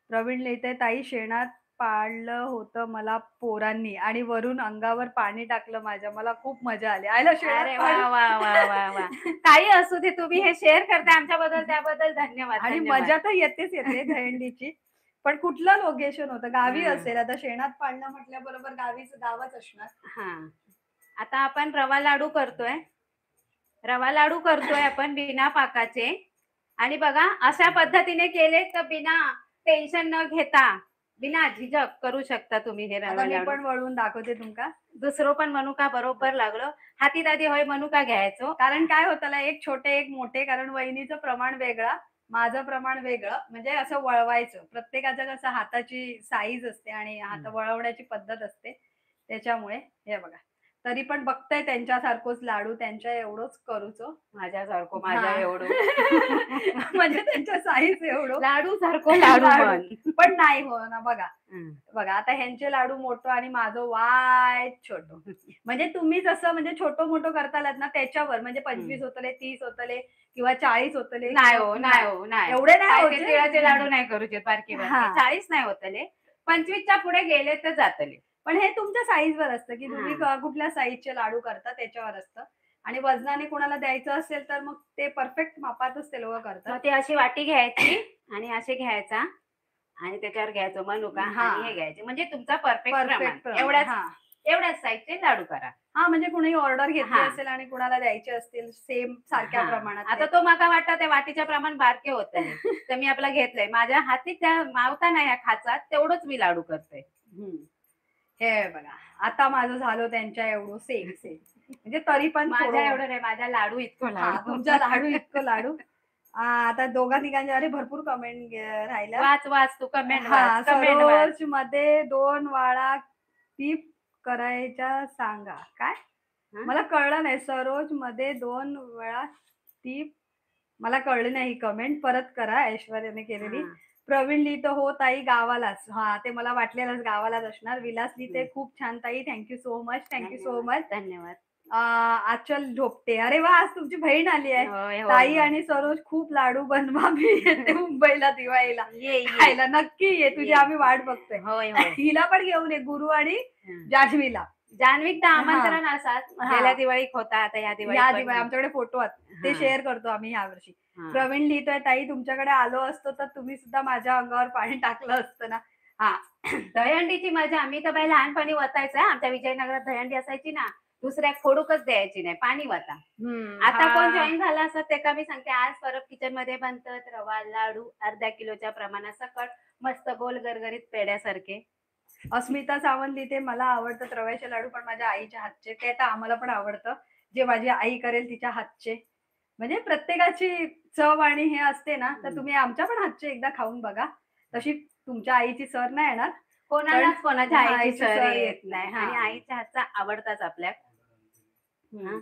[SPEAKER 2] प्रवीण लिहिते, ताई शेणात पाडलं होतं मला पोरांनी आणि वरून अंगावर पाणी टाकलं माझ्या. मला खूप मजा आली. आयला शेणात
[SPEAKER 1] अरे वा
[SPEAKER 2] पाडून.
[SPEAKER 1] वा वा वा वा. काही असू दे, तुम्ही हे शेअर करताय आमच्याबद्दल, त्याबद्दल धन्यवाद
[SPEAKER 2] आणि
[SPEAKER 1] धन्यवाद.
[SPEAKER 2] मजा तर येतेच येते दहीहंडीची. पण कुठलं लोकेशन होतं? गावी
[SPEAKER 1] हं.
[SPEAKER 2] असेल. आता शेणात पाडणं म्हटल्याबरोबर गावच असणार.
[SPEAKER 1] हा, आता आपण रवा लाडू करतोय. रवा लाडू करतोय आपण बिना पाकाचे. आणि बघा, अशा पद्धतीने केले तर बिना टेन्शन न घेता, बिना झिझक करू शकता तुम्ही हे
[SPEAKER 2] आता
[SPEAKER 1] रवा
[SPEAKER 2] मी
[SPEAKER 1] लाडू.
[SPEAKER 2] पण वळवून दाखवते तुमका.
[SPEAKER 1] दुसरं पण मनुका बरोबर लागलं. हातीत आधी होय मनुका घ्यायचो.
[SPEAKER 2] कारण काय होतं ना, एक छोटे एक मोठे, कारण वहिनीचं प्रमाण वेगळं, माझं प्रमाण वेगळं. म्हणजे असं वळवायचं. प्रत्येकाचं कसं हाताची साईज असते आणि हात वळवण्याची पद्धत असते. त्याच्यामुळे हे बघा. तरी पण बघताय त्यांच्यासारखंच लाडू, त्यांच्या एवढंच करूचो.
[SPEAKER 1] माझ्यासारखं माझ्या
[SPEAKER 2] हां.
[SPEAKER 1] एवढं.
[SPEAKER 2] म्हणजे त्यांच्या साईज एवढं.
[SPEAKER 1] लाडू सारखं लाडू
[SPEAKER 2] लाडू.
[SPEAKER 1] पण.
[SPEAKER 2] पण नाही हो ना बघा.
[SPEAKER 1] हं.
[SPEAKER 2] बघा आता ह्यांचे लाडू मोठं आणि माझं वाय छोटं. म्हणजे तुम्ही जसं म्हणजे छोटं मोठं करतालात ना त्याच्यावर, म्हणजे 25 होतले, 30 होतले किंवा 40 होतले.
[SPEAKER 1] नाही हो, नाही हो, नाही.
[SPEAKER 2] एवढे नाही
[SPEAKER 1] काय ते
[SPEAKER 2] होते.
[SPEAKER 1] तिळाचे लाडू नाही करूचे बारके बारके.
[SPEAKER 2] हां.
[SPEAKER 1] 40 नाही होतले. 25च्या पुढे गेले तर जातले.
[SPEAKER 2] पण हे तुमच्या साईजवर असतं, की तुम्ही
[SPEAKER 1] हां.
[SPEAKER 2] कुठल्या साईजचे लाडू करता त्याच्यावर असतं. आणि वजनाने कोणाला द्यायचं असेल तर मग ते परफेक्ट मापातच ते लोकं करतात.
[SPEAKER 1] मग ती अशी वाटी घ्यायची आणि असे घ्यायचा आणि त्याच्यावर घ्यायचं मनुका
[SPEAKER 2] हां.
[SPEAKER 1] आणि हे घ्यायचे. म्हणजे तुमचा परफेक्ट प्रमाण.
[SPEAKER 2] परफेक्ट.
[SPEAKER 1] एवढ्याच साईजचे लाडू करा.
[SPEAKER 2] हां, म्हणजे कुणी ऑर्डर घेतली
[SPEAKER 1] हां.
[SPEAKER 2] असेल आणि कुणाला द्यायचे असतील सेम सारख्या
[SPEAKER 1] हां.
[SPEAKER 2] प्रमाणात.
[SPEAKER 1] आता तो माका वाटतं त्या वाटीच्या प्रमाण बारके होतले. तर मी आपलं घेतलंय. माझ्या हाती त्या मावता नाही या खाचात, तेवढंच मी लाडू करते.
[SPEAKER 2] हे बघा, आता माझं झालं त्यांच्या एवढं सेम सेम. म्हणजे तरी पण
[SPEAKER 1] माझ्या एवढं नाही, माझ्या लाडू इतकं
[SPEAKER 2] हां,
[SPEAKER 1] लाडू.
[SPEAKER 2] तुमच्या लाडू इतकं लाडू. आता दोघा तिघांच्या अरे भरपूर कमेंट राहिल्या.
[SPEAKER 1] वाच वाच तू कमेंट
[SPEAKER 2] हां,
[SPEAKER 1] वाच, कमेंट वाच.
[SPEAKER 2] सरोजमध्ये 2 वाळा टीप करायच्या सांगा. काय?
[SPEAKER 1] हं?
[SPEAKER 2] मला कळलं नाही. सरोजमध्ये 2 वेळा टीप, मला कळली नाही ही कमेंट. परत करा ऐश्वर्याने केलेली.
[SPEAKER 1] हां.
[SPEAKER 2] प्रवीण लिहितो, हो ताई गावालाच. हां, ते मला वाटलेलंच गावालाच असणार. विलास लिहिते, खूप छान ताई. Thank you so much. Thank you so much.
[SPEAKER 1] धन्यवाद.
[SPEAKER 2] आचल ढोपटे. अरे वाह! आज तुमची बहीण आली आहे.
[SPEAKER 1] होय, होय,
[SPEAKER 2] ताई
[SPEAKER 1] होय.
[SPEAKER 2] आणि सरोज खूप लाडू बनवा. मी येते मुंबईला दिवाळीला.
[SPEAKER 1] ये, ये.
[SPEAKER 2] खायला नक्की ये. तुझी
[SPEAKER 1] ये.
[SPEAKER 2] आम्ही वाट बघतोय.
[SPEAKER 1] होय, होय.
[SPEAKER 2] हिला पण घेऊन ये, गुरु आणि
[SPEAKER 1] हं.
[SPEAKER 2] जान्हवीला.
[SPEAKER 1] जान्हवीचं आमंत्रण असाच.
[SPEAKER 2] हां.
[SPEAKER 1] गेल्या दिवाळीत होता, आता या
[SPEAKER 2] या
[SPEAKER 1] दिवाळीत पण
[SPEAKER 2] दिवाळी आमच्याकडे फोटो आहेत. ते
[SPEAKER 1] हां.
[SPEAKER 2] शेअर करतो आम्ही यावर्षी.
[SPEAKER 1] हां.
[SPEAKER 2] प्रवीण लिहितोय, ताई तुमच्याकडे आलो असतो तर तुम्ही सुद्धा माझ्या अंगावर पाणी टाकलं असतं ना.
[SPEAKER 1] हां. दहीहंडीची मजा मी तर बाई लहानपणी वतायचं. आमच्या विजयनगरात दहीहंडी असायची ना, दुसऱ्या फोडूकच द्यायची नाही, पाणी वता. आता कोण जॉईन झाला असत ते का मी सांगते. आज परब किचन मध्ये बनतात रवा लाडू अर्धा किलोच्या प्रमाणात सकट, मस्त गोल गरगरीत पेड्यासारखे.
[SPEAKER 2] अस्मिता सावंत लिहिते, मला आवडतात रव्याचे लाडू पण माझ्या आईच्या हातचे. ते तर आम्हाला पण आवडतं. जे माझी आई करेल तिच्या हातचे. म्हणजे प्रत्येकाची चव आणि हे असते ना, तर तुम्ही आमच्या पण हातचे एकदा खाऊन बघा. तशी तुमच्या आईची सर नाही येणार.
[SPEAKER 1] कोणालाच कोणाच्या
[SPEAKER 2] हां,
[SPEAKER 1] आईची
[SPEAKER 2] आईची
[SPEAKER 1] सर
[SPEAKER 2] सर
[SPEAKER 1] येत
[SPEAKER 2] येत
[SPEAKER 1] नाही
[SPEAKER 2] नाही.
[SPEAKER 1] आणि
[SPEAKER 2] हां.
[SPEAKER 1] आईच्या हातचा आवडताच आपल्या. हा.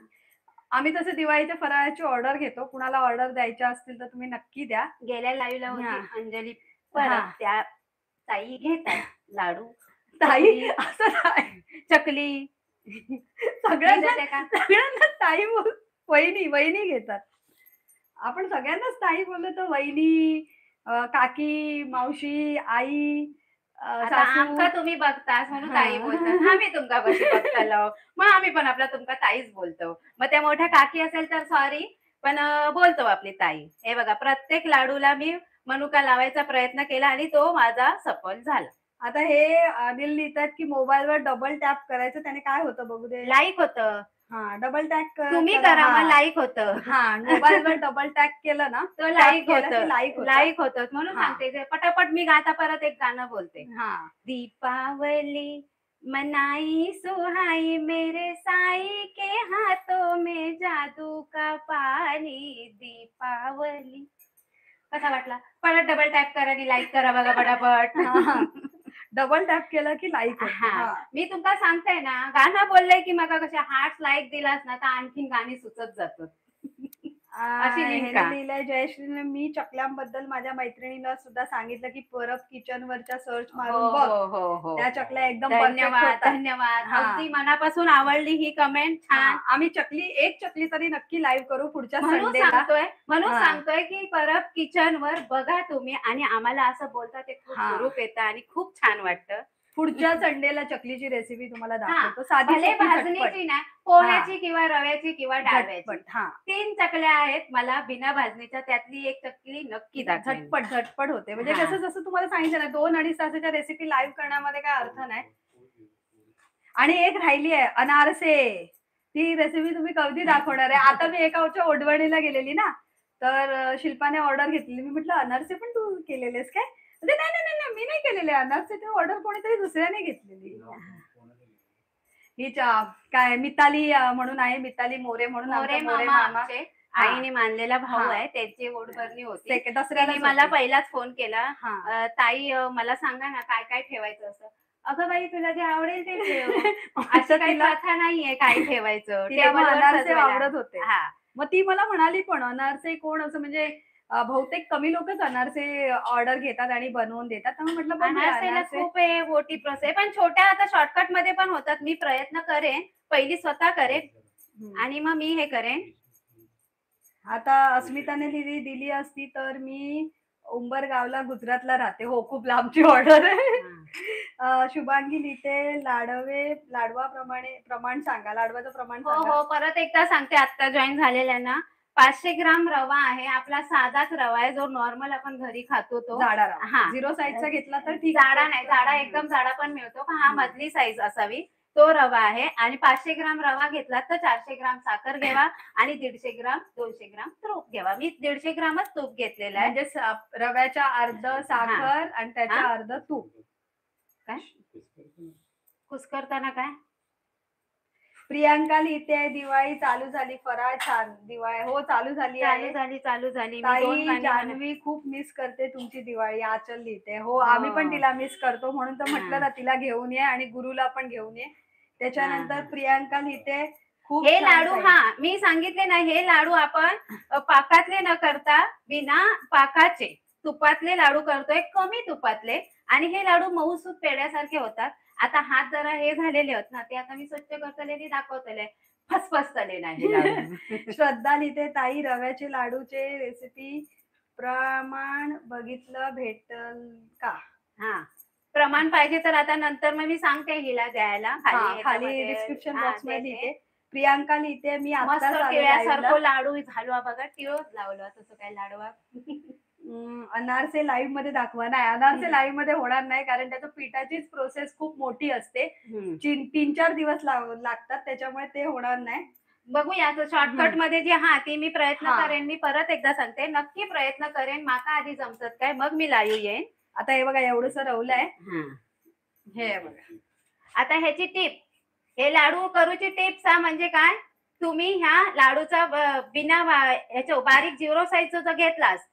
[SPEAKER 2] आम्ही तसे दिवाळीच्या फराळाची ऑर्डर घेतो. कुणाला ऑर्डर द्यायच्या असतील तर तुम्ही नक्की द्या.
[SPEAKER 1] गेल्या लाईव्हला होती
[SPEAKER 2] हा.
[SPEAKER 1] अंजली
[SPEAKER 2] हा.
[SPEAKER 1] परब, त्या ताई घेतात लाडू,
[SPEAKER 2] ताई
[SPEAKER 1] चकली,
[SPEAKER 2] असं नाही.
[SPEAKER 1] चकली
[SPEAKER 2] सगळ्यांना
[SPEAKER 1] घेतात का?
[SPEAKER 2] सगळ्यांना ताई बोल, वहिनी वहिनी घेतात. आपण सगळ्यांनाच ताई बोललो तर वहिनी, काकी, मावशी, आई,
[SPEAKER 1] आता
[SPEAKER 2] सासू.
[SPEAKER 1] आमका तुम्ही बघतास म्हणून
[SPEAKER 2] हा.
[SPEAKER 1] ताई बोलतात, आम्ही तुमका कशी बघतालो, मग आम्ही पण आपला तुमका ताईच बोलतो. मग त्या मोठ्या काकी असेल तर सॉरी, पण बोलतो आपली ताई. हे बघा, प्रत्येक लाडूला मी मनुका लावायचा प्रयत्न केला आणि तो माझा सफल झाला.
[SPEAKER 2] आता हे अनिल लिहितात की मोबाईलवर डबल टॅप करायचं, त्याने काय होतं बघू दे.
[SPEAKER 1] लाईक होतं,
[SPEAKER 2] हा, डबल टॅप
[SPEAKER 1] तुम्ही करा मग लाईक होतं.
[SPEAKER 2] हा, मोबाईलवर डबल टॅप केलं ना
[SPEAKER 1] तो लाईक
[SPEAKER 2] केलं की
[SPEAKER 1] होतं,
[SPEAKER 2] लाईक होतं.
[SPEAKER 1] लाईक होतं. म्हणून
[SPEAKER 2] हा.
[SPEAKER 1] सांगते ते पटापट मी गाता परत एक गाणं बोलते.
[SPEAKER 2] हा.
[SPEAKER 1] दीपावली मनाई सुहाई, मेरे साई के हाथों में जादू का पानी, दीपावली. कसा वाटला? परत डबल टॅप करा आणि लाईक करा बघा पटापट.
[SPEAKER 2] डबल टॅप केलं की लाईक
[SPEAKER 1] हा,
[SPEAKER 2] होतं.
[SPEAKER 1] मी तुमका सांगते ना, गाणं बोललंय की मग कशा हार्ट लाईक दिलास ना तर आणखीन गाणी सुचत जातात. अशी लिंक
[SPEAKER 2] ह्याने लिहिलंय जयश्रीने, मी चकल्यांबद्दल माझ्या मैत्रिणीला सुद्धा सांगितलं की परब किचन वरच्या सर्च
[SPEAKER 1] हो
[SPEAKER 2] मारून बघ,
[SPEAKER 1] हो हो हो.
[SPEAKER 2] त्या चकल्या एकदम परफेक्ट
[SPEAKER 1] धन्यवाद
[SPEAKER 2] होतात.
[SPEAKER 1] धन्यवाद.
[SPEAKER 2] हा.
[SPEAKER 1] अगदी मनापासून आवडली ही कमेंट, छान.
[SPEAKER 2] आम्ही एक चकली तरी नक्की लाईव्ह करू पुढच्या
[SPEAKER 1] म्हणून
[SPEAKER 2] संडेला.
[SPEAKER 1] सांगतोय की परब किचन वर बघा तुम्ही, आणि आम्हाला असं बोलता ते खूप
[SPEAKER 2] हा.
[SPEAKER 1] हुरूप येतं आणि खूप छान वाटतं.
[SPEAKER 2] पुढच्या संडेला चकलीची रेसिपी तुम्हाला
[SPEAKER 1] हा,
[SPEAKER 2] दाखवतो. साधी
[SPEAKER 1] भले
[SPEAKER 2] सोपी, झटपट.
[SPEAKER 1] भाजणीची नाही, पोह्याची किंवा रव्याची किंवा डाळव्याची.
[SPEAKER 2] झटपट. हा,
[SPEAKER 1] 3 चकल्या आहेत मला बिना भाजणीच्या, त्यातली एक चकली नक्की दाखवेन.
[SPEAKER 2] झटपट झटपट होते. म्हणजे
[SPEAKER 1] हा.
[SPEAKER 2] कसं, जसं तुम्हाला सांगितलं ना, 2-2.5 तासाच्या रेसिपी लाईव्ह करण्यामध्ये काय अर्थ नाही. आणि एक राहिली आहे अनारसे, ती रेसिपी तुम्ही कधी दाखवणार आहे? आता मी एका ओढवणीला गेलेली ना, तर शिल्पाने ऑर्डर घेतलेली. मी म्हटलं अनारसे पण तू केलेलेस काय? म्हणजे नाही नाही नाही, मी नाही केलेले अनारसे, ते ऑर्डर कोणीतरी दुसऱ्याने घेतलेली. ही काय मिताली म्हणून आहे, मिताली मोरे म्हणून,
[SPEAKER 1] मोरे
[SPEAKER 2] मोरे
[SPEAKER 1] मामा
[SPEAKER 2] मामा.
[SPEAKER 1] आमचे आईने मानलेला भाऊ
[SPEAKER 2] हा.
[SPEAKER 1] आहे, त्याची ओढभरणी होती.
[SPEAKER 2] दसऱ्याला
[SPEAKER 1] त्यांनी मला पहिलाच फोन केला,
[SPEAKER 2] हा.
[SPEAKER 1] ताई मला सांगा ना काय काय ठेवायचं असं. अगं बाई, तुला जे आवडेल ते ठेव.
[SPEAKER 2] असं
[SPEAKER 1] अशी काही
[SPEAKER 2] तिला
[SPEAKER 1] प्रथा नाहीये काय ठेवायचं.
[SPEAKER 2] तिला मग
[SPEAKER 1] टेबलवर
[SPEAKER 2] अनारसे
[SPEAKER 1] सजवायला.
[SPEAKER 2] आवडत होते.
[SPEAKER 1] हा.
[SPEAKER 2] मग ती मला म्हणाली पण अनारसे कोण असं, म्हणजे बहुतेक कमी लोकच अनारसे ऑर्डर घेतात आणि बनवून देतात. तर म्हटलं बघूया
[SPEAKER 1] अनारसेला
[SPEAKER 2] अनारसे.
[SPEAKER 1] खूप आहे, मोठी प्रोसेस आहे, पण छोट्या आता शॉर्टकट मध्ये पण होतात. मी प्रयत्न करेन, पहिली स्वतः करेन आणि मग मी हे करेन.
[SPEAKER 2] आता अस्मिताने दिली असती तर मी उंबरगावला गुजरातला राहते. हो, खूप लांबची ऑर्डर आहे. शुभांगी लिहिते लाडवाप्रमाणे प्रमाण सांगा, लाडवाचं प्रमाण
[SPEAKER 1] हो
[SPEAKER 2] सांगा.
[SPEAKER 1] हो, परत एकदा सांगते आता जॉईन झालेल्यांना. 500 ग्राम रवा आहे, आपला साधाच रवा आहे जो नॉर्मल आपण घरी खातो तो.
[SPEAKER 2] जाडा रवा.
[SPEAKER 1] हा.
[SPEAKER 2] 0 साईजचा घेतला तर ठीक.
[SPEAKER 1] जाडा नाही, जाडा एकदम जाडा पण मिळतो, पण हा मधली साईज असावी तो रवा आहे. आणि 500 ग्राम रवा घेतला तर 400 ग्राम साखर घ्यावा आणि 250 ग्राम तूप घ्यावा. मी 150 ग्रामच तूप घेतलेलं आहे.
[SPEAKER 2] म्हणजे रव्याच्या अर्ध साखर आणि त्याच्या अर्ध तूप.
[SPEAKER 1] काय कुस्करताना काय?
[SPEAKER 2] प्रियांका लिहिते दिवाळी चालू झाली, फराळ छान. दिवाळी हो चालू झाली आहे.
[SPEAKER 1] चालू झाली. मी 2
[SPEAKER 2] ताई
[SPEAKER 1] गाणी
[SPEAKER 2] जान्हवी खूप मिस करते तुमची दिवाळी. आचल लिहिते. हो,
[SPEAKER 1] हो.
[SPEAKER 2] आम्ही पण तिला मिस करतो, म्हणून तर म्हटलं ना तिला घेऊन ये आणि गुरुला पण घेऊन ये. त्याच्यानंतर प्रियांका लिहिते खूप
[SPEAKER 1] हे
[SPEAKER 2] छान
[SPEAKER 1] लाडू,
[SPEAKER 2] ताई.
[SPEAKER 1] हा मी सांगितले ना, हे लाडू आपण पाकातले न करता बिना पाकाचे तुपातले लाडू करतोय, कमी तुपातले, आणि हे लाडू मऊसूत पेड्यासारखे होतात. आता हात जरा हे झालेले आहेत ना, ते आता मी स्वच्छ करतले आणि दाखवतले, फसफसतले नाही लाडू.
[SPEAKER 2] श्रद्धा लिहिते ताई रव्याचे लाडूचे रेसिपी प्रमाण बघितलं भेटल का?
[SPEAKER 1] हा, प्रमाण पाहिजे तर आता नंतर मग मी सांगते हिला द्यायला,
[SPEAKER 2] खाली डिस्क्रिप्शन बॉक्स मध्ये लिहिते. प्रियांका लिहिते मी
[SPEAKER 1] मस्त
[SPEAKER 2] आता
[SPEAKER 1] केळ्यासारखं लाडू झालो बघा, टिळच लावलं तसं काय लाडवा.
[SPEAKER 2] अनारसे लाईव्ह मध्ये दाखवा. नाही, अनारसे लाईव्ह मध्ये होणार नाही, कारण त्याच्या पिठाचीच प्रोसेस खूप मोठी असते. 3-4 दिवस लागतात, त्याच्यामुळे ते होणार नाही.
[SPEAKER 1] बघूया शॉर्टकट मध्ये जे ती मी प्रयत्न करेन. मी परत एकदा सांगते, नक्की प्रयत्न करेन. माका आधी जमतात काय, मग मी लाईव्ह येईन.
[SPEAKER 2] आता हे बघा एवढंसं रवलंय. हे बघा,
[SPEAKER 1] आता ह्याची टिप, हे लाडू करूची टिप्स म्हणजे काय, तुम्ही ह्या लाडूचा बिना ह्याच्या बारीक 0 साईजचा जर घेतलास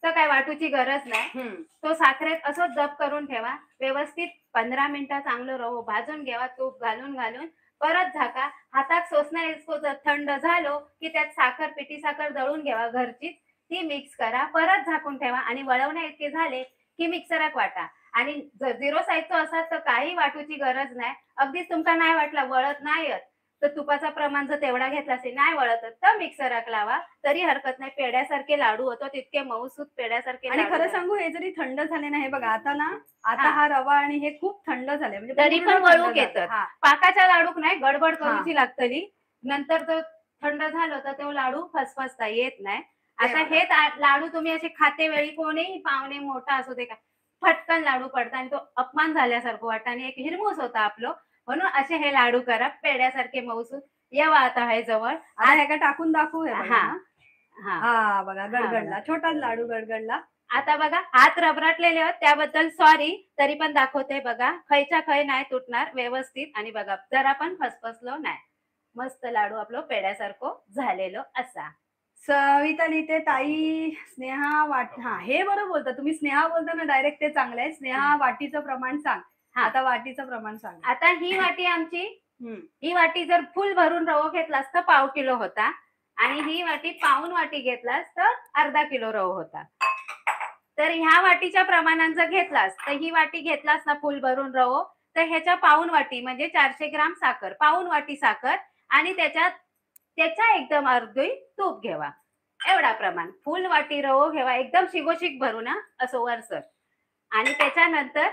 [SPEAKER 1] तर काय वाटूची गरज नाही. तो साखरेत असं जप करून ठेवा. व्यवस्थित 15 मिनिटं चांगलं रवो भाजून घ्यावा, तूप घालून परत झाका, हातात सोसना इसको जर थंड झालो की त्यात साखर, पिठी साखर दळून घ्यावा घरचीच, ती मिक्स करा, परत झाकून ठेवा आणि वळवण्या इतके झाले की मिक्सरात वाटा. आणि जर 0 साईजचो असाल तर काही वाटूची गरज नाही. अगदीच तुमका नाही वाटला वळत नाही येत, तर तुपाचा प्रमाण जर तेवढा घेतला असेल नाही वळत तर मिक्सरात लावा, तरी हरकत नाही. पेड्यासारखे लाडू होतो, तितके मऊसूत पेड्यासारखे
[SPEAKER 2] आणि
[SPEAKER 1] लाडू
[SPEAKER 2] खरं
[SPEAKER 1] झाले.
[SPEAKER 2] सांगू, हे जरी थंड झाले नाही बघा, आता ना, आता
[SPEAKER 1] हा.
[SPEAKER 2] हा रवा आणि हे खूप थंड झाले, म्हणजे
[SPEAKER 1] तरी
[SPEAKER 2] पूर्ण
[SPEAKER 1] पण
[SPEAKER 2] थंड
[SPEAKER 1] वळूक
[SPEAKER 2] झालं.
[SPEAKER 1] येतात.
[SPEAKER 2] हा.
[SPEAKER 1] पाकाच्या लाडूक नाही, गडबड
[SPEAKER 2] हा.
[SPEAKER 1] करूची लागतली. नंतर तो थंड झालं तर तो लाडू फसफसता येत नाही. आता
[SPEAKER 2] बघा.
[SPEAKER 1] हे लाडू तुम्ही असे खाते वेळी कोणीही पाहुणे मोठा असू दे का, फटकन लाडू पडता आणि तो अपमान झाल्यासारखं वाटतं आणि एक हिरमूस होता आपलं. म्हणून असे हे लाडू करा, पेड्यासारखे मऊसूत. येवा आता आहे जवळ.
[SPEAKER 2] आता हे का टाकून दाखवू, हे बघा.
[SPEAKER 1] हा
[SPEAKER 2] हा.
[SPEAKER 1] हा
[SPEAKER 2] हा बघा, गडगडला, छोटाच लाडू गडगडला.
[SPEAKER 1] आता बघा हात रबरटलेले आहेत त्याबद्दल सॉरी, तरी पण दाखवते बघा. खयच्या खय नाही तुटणार व्यवस्थित. आणि बघा जरा पण फसफसलो नाही. मस्त लाडू आपलं पेड्यासारखं झालेलं असा.
[SPEAKER 2] सविता लिहिते, ताई स्नेहा वाट, हा हे बरं बोलता तुम्ही, स्नेहा बोलता ना डायरेक्ट, ते चांगलं आहे. स्नेहा वाटीचं प्रमाण सांग.
[SPEAKER 1] हा.
[SPEAKER 2] आता वाटीचं प्रमाण सांग.
[SPEAKER 1] आता ही वाटी आमची, ही वाटी जर फुल भरून रवा घेतलास तर 1/2 किलो होता आणि ही वाटी पाऊण वाटी घेतलास तर अर्धा किलो रवा होता. तर ह्या वाटीच्या प्रमाणात जर घेतलास तर ही वाटी घेतलास ना फुल भरून रवो, तर ह्याच्या पाऊण वाटी म्हणजे 400 ग्राम साखर, पाऊण वाटी साखर आणि त्याच्या एकदम अर्धी तूप घेवा. एवढा प्रमाण. फुल वाटी रवो घेवा, एकदम शिगोशिक भरू ना असं वरसर. आणि त्याच्यानंतर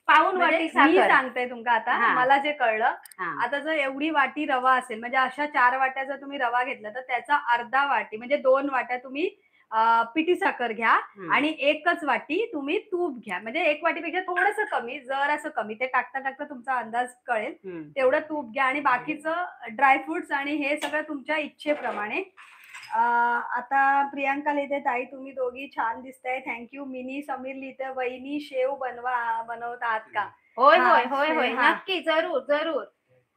[SPEAKER 1] पाऊण
[SPEAKER 2] म्हणजे
[SPEAKER 1] वाटी
[SPEAKER 2] मी
[SPEAKER 1] साखर.
[SPEAKER 2] सांगते तुमका आता,
[SPEAKER 1] हा.
[SPEAKER 2] मला जे कळलं,
[SPEAKER 1] हा.
[SPEAKER 2] आता जर एवढी वाटी रवा असेल, म्हणजे अशा 4 वाट्या जर तुम्ही रवा घेतला तर त्याचा अर्धा वाटी म्हणजे 2 वाट्या तुम्ही पिठी साखर घ्या आणि 1च वाटी तुम्ही तूप घ्या. म्हणजे 1 वाटीपेक्षा थोडंसं कमी, जर असं कमी, ते टाकता टाकता तुमचा अंदाज कळेल तेवढं तूप घ्या. आणि बाकीचं ड्रायफ्रुट्स आणि हे सगळं तुमच्या इच्छेप्रमाणे. आता प्रियांका लिहिते, ताई तुम्ही दोघी छान दिसताय, थँक्यू. मिनी समीर लिहिते, वहिनी शेव बनवतात का?
[SPEAKER 1] होय
[SPEAKER 2] हा,
[SPEAKER 1] होय होय होय,
[SPEAKER 2] हा.
[SPEAKER 1] नक्की, जरूर जरूर.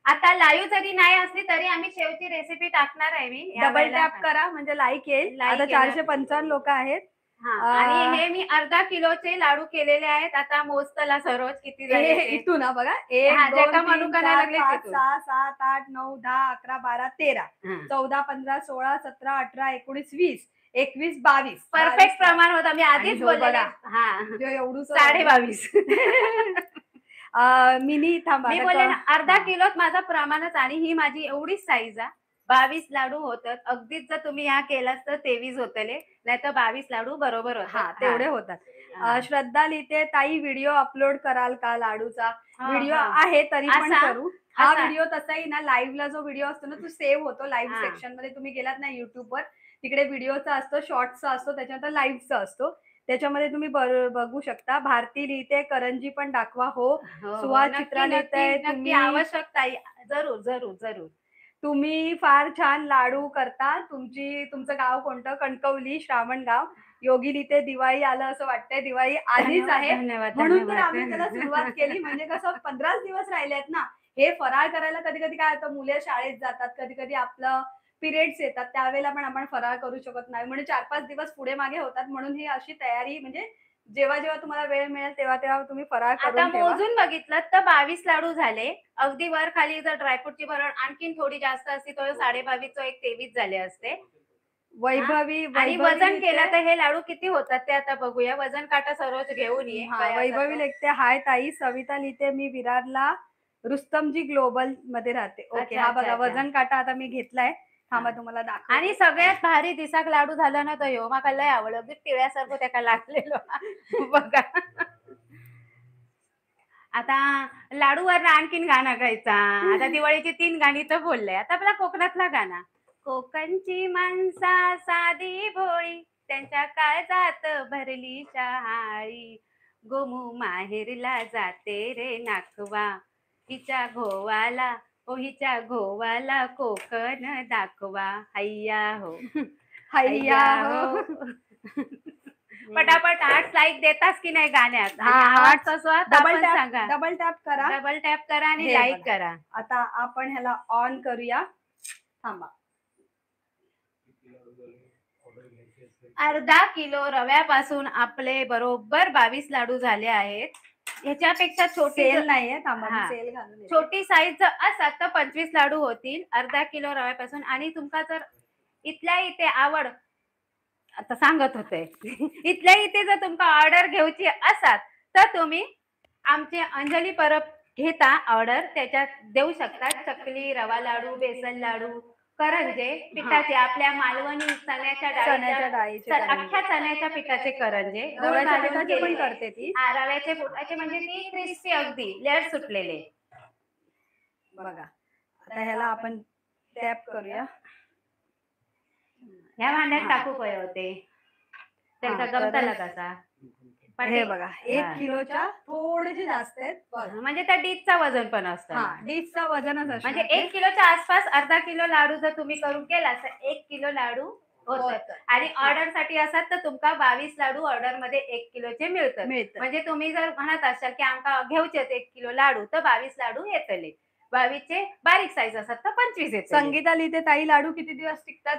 [SPEAKER 1] आता लाईव्ह जरी नाही असली तरी आम्ही शेवची रेसिपी टाकणार आहे मी.
[SPEAKER 2] डबल टॅप करा म्हणजे लाईक येईल. आता 455 लोक आहेत.
[SPEAKER 1] आणि हे मी अर्धा किलोचे लाडू केलेले आहेत. आता मोजतला सरोज किती झाले ते.
[SPEAKER 2] इथून ना बघा, 1
[SPEAKER 1] हा,
[SPEAKER 2] 2
[SPEAKER 1] जे का
[SPEAKER 2] 3
[SPEAKER 1] म्हणू का
[SPEAKER 2] 4
[SPEAKER 1] नाही लागले
[SPEAKER 2] 5
[SPEAKER 1] तिथून.
[SPEAKER 2] 6 7 8 9 10 11 12 13 14 15 16 17 18 19 20 21 22
[SPEAKER 1] परफेक्ट प्रमाण होता. मी आधीच
[SPEAKER 2] आणि हो
[SPEAKER 1] बोलले.
[SPEAKER 2] बघा.
[SPEAKER 1] हा,
[SPEAKER 2] एवढूच
[SPEAKER 1] 22.5.
[SPEAKER 2] मिनी थांबा,
[SPEAKER 1] मी बोलले ना अर्धा किलोत माझा प्रमाणच. आणि ही माझी एवढीच साईज आहे. 22 लाडू होतात. अगदीच जर तुम्ही ह्या केलात तर 23 होतले, नाही तर 22 लाडू बरोबर
[SPEAKER 2] हा
[SPEAKER 1] होतात.
[SPEAKER 2] तेवढे होतात. श्रद्धा लिहिते, ताई व्हिडिओ अपलोड कराल का लाडूचा? व्हिडिओ आहे, तरी पण करू. हा व्हिडिओ तसाही ना, लाईव्हला जो व्हिडिओ असतो ना, तो सेव्ह होतो. लाईव्ह सेक्शन मध्ये तुम्ही गेलात ना युट्यूबवर, तिकडे व्हिडिओचा असतो, शॉर्ट्सचा असतो, त्याच्यानंतर लाईव्हचा असतो. त्याच्यामध्ये तुम्ही बघू शकता. भारती लिहिते, करंजी पण दाखवा. हो. सुहास चित्रा लिहिते, तुम्ही
[SPEAKER 1] आवश्यकता. जरूर जरूर जरूर.
[SPEAKER 2] तुम्ही फार छान लाडू करता. तुमचं गाव कोणतं? कणकवली, श्रावणगाव. योगी लिहिते, दिवाळी आलं असं वाटतंय. दिवाळी आधीच आहे, म्हणून तर आम्ही त्याला सुरुवात केली. म्हणजे कसं 15 दिवस राहिले आहेत ना. हे फराळ करायला कधी कधी काय होतं, मुले शाळेत जातात, कधी कधी आपलं पिरियड्स येतात, त्यावेळेला पण आपण फराळ करू शकत नाही. म्हणजे 4-5 दिवस पुढे मागे होतात. म्हणून ही अशी तयारी, म्हणजे जेव्हा जेव्हा तुम्हाला वेळ मिळेल तेव्हा तेव्हा तुम्ही फराळ
[SPEAKER 1] आता
[SPEAKER 2] करून ठेवा.
[SPEAKER 1] मोजून बघितलं तर 22 लाडू झाले. अगदी वर खाली जर ड्रायफ्रूटची भरड आणखीन थोडी जास्त असती तर 22.5 तो एक 23 झाले असते.
[SPEAKER 2] वैभवी
[SPEAKER 1] आणि वजन केलं तर हे लाडू किती होतात ते आता बघूया. वजन काटा सरोज घेऊन ये.
[SPEAKER 2] वैभवी लिहिते, हाय ताई. सविता लिहिते, मी विरारला रुस्तमजी ग्लोबल मध्ये राहते. ओके. हा बघा, वजन काटा आता मी घेतलाय. थांबा तुम्हाला दाखव. आणि
[SPEAKER 1] सगळ्यात भारी दिसाक लाडू झाला ना तो ह्यो मला लय आवडलं. अगदी टिळ्यासारखं त्याला लागलेलं बघा. आता लाडूवर आणखीन गाणं गायचा. आता दिवाळीची 3 गाणी तर बोलले. आता आपला कोकणातला गाणं. कोकणची माणसा साधी भोळी, त्यांच्या काळजात भरली शहाळी. गोमू माहेरला जाते रे नाखवा, हिच्या घोवाला, ओ हिच्या घोवाला कोकण दाखवा. हैया हो, हैया हो. पटापट 8 लाईक देतास की नाही गाण्यात? आवाज तसा सांगा.
[SPEAKER 2] डबल टॅप करा.
[SPEAKER 1] डबल टॅप करा आणि लाईक करा.
[SPEAKER 2] आता आपण ह्याला ऑन करूया. थांबा.
[SPEAKER 1] अर्धा किलो रव्यापासून आपले बरोबर 22 लाडू झाले आहेत. ह्याच्यापेक्षा छोटी
[SPEAKER 2] सेल नाहीये, थांबा मी
[SPEAKER 1] हा.
[SPEAKER 2] सेल घालून येते.
[SPEAKER 1] छोटी साईज जर असतात तर 25 लाडू होतील अर्धा किलो रव्यापासून. आणि तुमका जर इथल्या इथे आवड आता सांगत होते इथल्या इथे जर तुमका ऑर्डर घेऊची असतात तर तुम्ही आमचे अंजली परब घेता ऑर्डर, त्याच्यात देऊ शकता. चकली, रवा लाडू, बेसन लाडू, करंजे पिठाचे, आपल्या मालवणी चण्याच्या
[SPEAKER 2] चण्याच्या
[SPEAKER 1] डाळीच्या
[SPEAKER 2] डाळीचे
[SPEAKER 1] अख्ख्या चण्याच्या पिठाचे करंजे, गुळ
[SPEAKER 2] रव्याच्या
[SPEAKER 1] घालून
[SPEAKER 2] पिठाचे पण
[SPEAKER 1] केलेले.
[SPEAKER 2] करते ती.
[SPEAKER 1] हा, रव्याचे पोटाचे म्हणजे ती क्रिस्पी अगदी लेअर सुटलेले.
[SPEAKER 2] बघा आता ह्याला आपण टॅप करूया.
[SPEAKER 1] ह्या भांड्यात टाकू पय होते त्यांचा
[SPEAKER 2] हा, तर
[SPEAKER 1] गमताला कसा.
[SPEAKER 2] हे बघा 1 किलोच्या थोडेसे जास्त आहेत बघा.
[SPEAKER 1] म्हणजे त्या डीजचा वजन पण असतं.
[SPEAKER 2] हा, डिशचा वजनच असणार
[SPEAKER 1] म्हणजे
[SPEAKER 2] ते.
[SPEAKER 1] 1 किलोच्या आसपास अर्धा किलो लाडू जर तुम्ही करून केला तर 1 किलो लाडू होतात. आणि ऑर्डर साठी असतात तर तुमका 22 लाडू ऑर्डर मध्ये 1 किलोचे मिळतात. म्हणजे तुम्ही जर म्हणत असाल की आमका घेऊचे 1 किलो लाडू तर 22 लाडू येतले. 22 चे बारीक साईज असतात तर 25 येते.
[SPEAKER 2] संगीता लिहिते ताई लाडू किती दिवस टिकतात?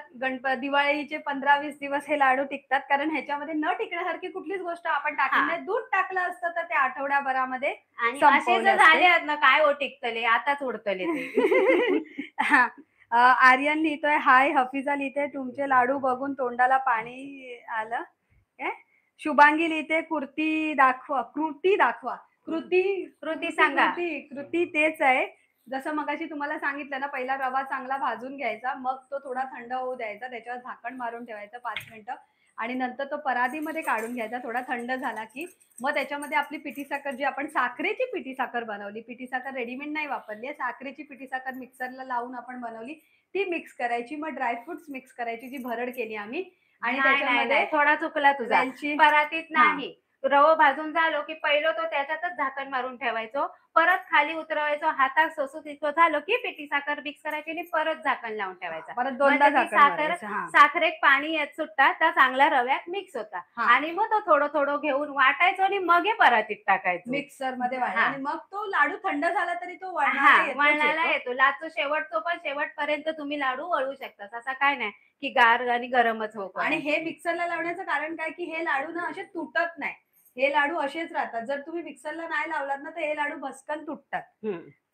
[SPEAKER 2] दिवाळीचे 15-20 दिवस हे लाडू टिकतात, कारण ह्याच्यामध्ये न टिकण्यासारखी कुठलीच गोष्ट आपण टाकली नाही. दूध टाकलं असतं तर ते आठवड्याभरामध्ये
[SPEAKER 1] आणि असे जर झाले आहेत ना काय हो टिकतले आताच उडतले ते.
[SPEAKER 2] आर्यन लिहितोय हाय, हफिजा लिहिते तुमचे लाडू बघून तोंडाला पाणी आलं. शुभांगी लिहिते कृती दाखवा. कृती
[SPEAKER 1] सांगा.
[SPEAKER 2] कृती तेच आहे. जसं मगाशी तुम्हाला सांगितलं ना, पहिला रवा चांगला भाजून घ्यायचा, मग तो थोडा थंड होऊ द्यायचा, त्याच्यावर झाकण मारून ठेवायचं 5 मिनिटं आणि नंतर तो परातीमध्ये काढून घ्यायचा. थोडा थंड झाला की मग त्याच्यामध्ये आपली पिठी साखर, जी आपण साखरेची पिठी साखर बनवली, पिठी साखर रेडीमेड नाही वापरली, साखरेची पिठी साखर मिक्सरला लावून आपण बनवली, ती मिक्स करायची. मग ड्रायफ्रुट्स मिक्स करायची, जी भरड केली आम्ही. आणि त्याच्यामध्ये
[SPEAKER 1] थोडा चुकला तुझा.
[SPEAKER 2] वेलची,
[SPEAKER 1] परातीत नाही, रवा भाजून झालो की पहिलं तो त्याच्यातच झाकण मारून ठेवायचो, परत खाली उतरवायचो, हातात सोसू तिथं झालं की पिठी साखर मिक्स करायची आणि परत झाकण लावून ठेवायचं.
[SPEAKER 2] परत दोनदा झाकण मारायचं.
[SPEAKER 1] साखरेत पाणी येत सुटता त्या चांगल्या रव्यात मिक्स होता. आणि मग तो थोडं थोडं घेऊन वाटायचो आणि मग हे परातीत टाकायचो
[SPEAKER 2] मिक्सर मध्ये आणि मग तो लाडू थंड झाला तरी तो वळणाला
[SPEAKER 1] येतो. लाचो शेवटचो पण शेवटपर्यंत तुम्ही लाडू वळू शकता. असं काय नाही की गार आणि गरमच हो.
[SPEAKER 2] आणि हे मिक्सरला लावण्याचं कारण काय की हे लाडू ना असे तुटत नाही, हे लाडू असेच राहतात. जर तुम्ही मिक्सरला नाही लावलात ना तर हे लाडू भस्कन तुटतात.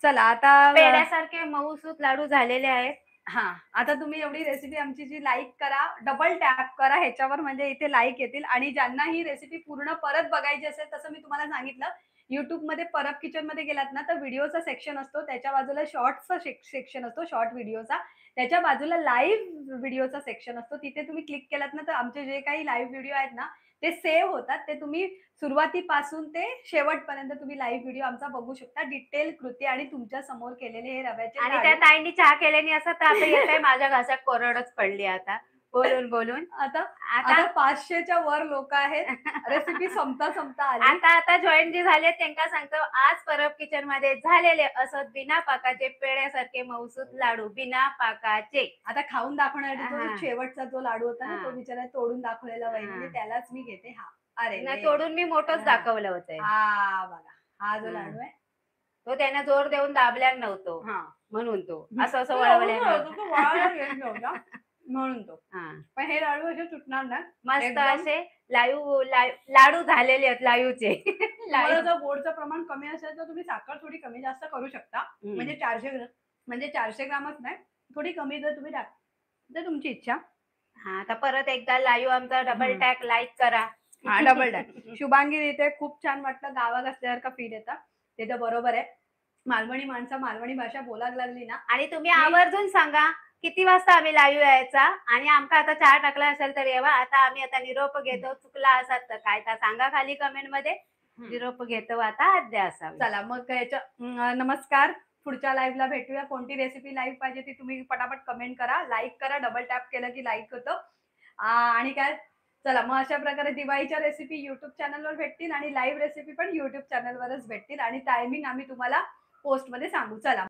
[SPEAKER 2] चला आता
[SPEAKER 1] पेड्यासारखे मऊसूत लाडू झालेले आहेत.
[SPEAKER 2] आता तुम्ही एवढी रेसिपी आमची जी लाईक करा, डबल टॅप करा ह्याच्यावर, म्हणजे इथे लाईक येतील. आणि ज्यांना ही रेसिपी पूर्ण परत बघायची असेल, तसं मी तुम्हाला सांगितलं, युट्यूब मध्ये परब किचन मध्ये गेलात ना तर व्हिडिओचा सेक्शन असतो, त्याच्या बाजूला शॉर्ट्सचा सेक्शन असतो, शॉर्ट व्हिडिओचा, त्याच्या बाजूला लाईव्ह व्हिडिओचा सेक्शन असतो. तिथे तुम्ही क्लिक केलात ना तर आमचे जे काही लाईव्ह व्हिडिओ आहेत ना ते सेव्ह होतात. ते तुम्ही सुरुवातीपासून ते शेवटपर्यंत तुम्ही लाईव्ह व्हिडिओ आमचा बघू शकता. डिटेल कृती आणि तुमच्या समोर केलेले हे रव्याचे
[SPEAKER 1] आणि त्या ताईंनी चहा केल्याने असं तर आता येतंय माझ्या घासात कोरडच पडली आता बोलून बोलून.
[SPEAKER 2] आता 500च्या वर लोक आहेत. रेसिपी संपता आली.
[SPEAKER 1] आता जॉईन जे झाले त्यांना सांगतो, आज परब किचन मध्ये झालेले असत बिना पाकाचे पेड्यासारखे मऊसूत लाडू, बिना पाकाचे.
[SPEAKER 2] आता खाऊन दाखवण्यासाठी शेवटचा जो लाडू होता ना तो बिचारा तोडून दाखवलेला वहिनीने, त्यालाच मी घेते.
[SPEAKER 1] अरे तोडून मी मोठंच दाखवलं होतं.
[SPEAKER 2] बघा हा जो लाडू आहे
[SPEAKER 1] तो त्याने जोर देऊन दाबल्या नव्हतो म्हणून तो असं वळवल्या
[SPEAKER 2] म्हणून तो. पण हे लाडू असे तुटणार ना,
[SPEAKER 1] मस्त असे लाडू झालेले आहेत लाईव्हचे.
[SPEAKER 2] जर गोडचं प्रमाण कमी असेल तर तुम्ही साखर थोडी कमी जास्त करू शकता. म्हणजे 400 ग्रामच नाही, थोडी कमी जर तुम्ही तर तुमची इच्छा.
[SPEAKER 1] आता परत एकदा लाईव्ह आमचा डबल टॅग लाईक करा.
[SPEAKER 2] Double tag. शुभांगी इथे खूप छान वाटलं, गावात असल्यासारखा फील येतात. ते तर बरोबर आहे. मालवणी माणसं मालवणी भाषा बोलायला लागली ना.
[SPEAKER 1] आणि तुम्ही आवर्जून सांगा किती वाजता आम्ही लाईव्ह यायचा, आणि आमका आता चहा टाकला असेल तर येवा. आता निरोप घेतो, चुकला असाल तर काय तर सांगा खाली कमेंट मध्ये. निरोप घेतो आता अद्या असावी.
[SPEAKER 2] चला मग नमस्कार. पुढच्या लाईव्हला भेटूया. कोणती रेसिपी लाईव्ह पाहिजे ती तुम्ही पटापट कमेंट करा, लाईक करा. डबल टॅप केलं की लाईक होतं. आणि काय, चला मग अशा प्रकारे दिवाळीच्या रेसिपी युट्यूब चॅनलवर भेटतील आणि लाईव्ह रेसिपी पण युट्यूब चॅनलवरच भेटतील. आणि टायमिंग आम्ही तुम्हाला पोस्ट मध्ये सांगू. चला.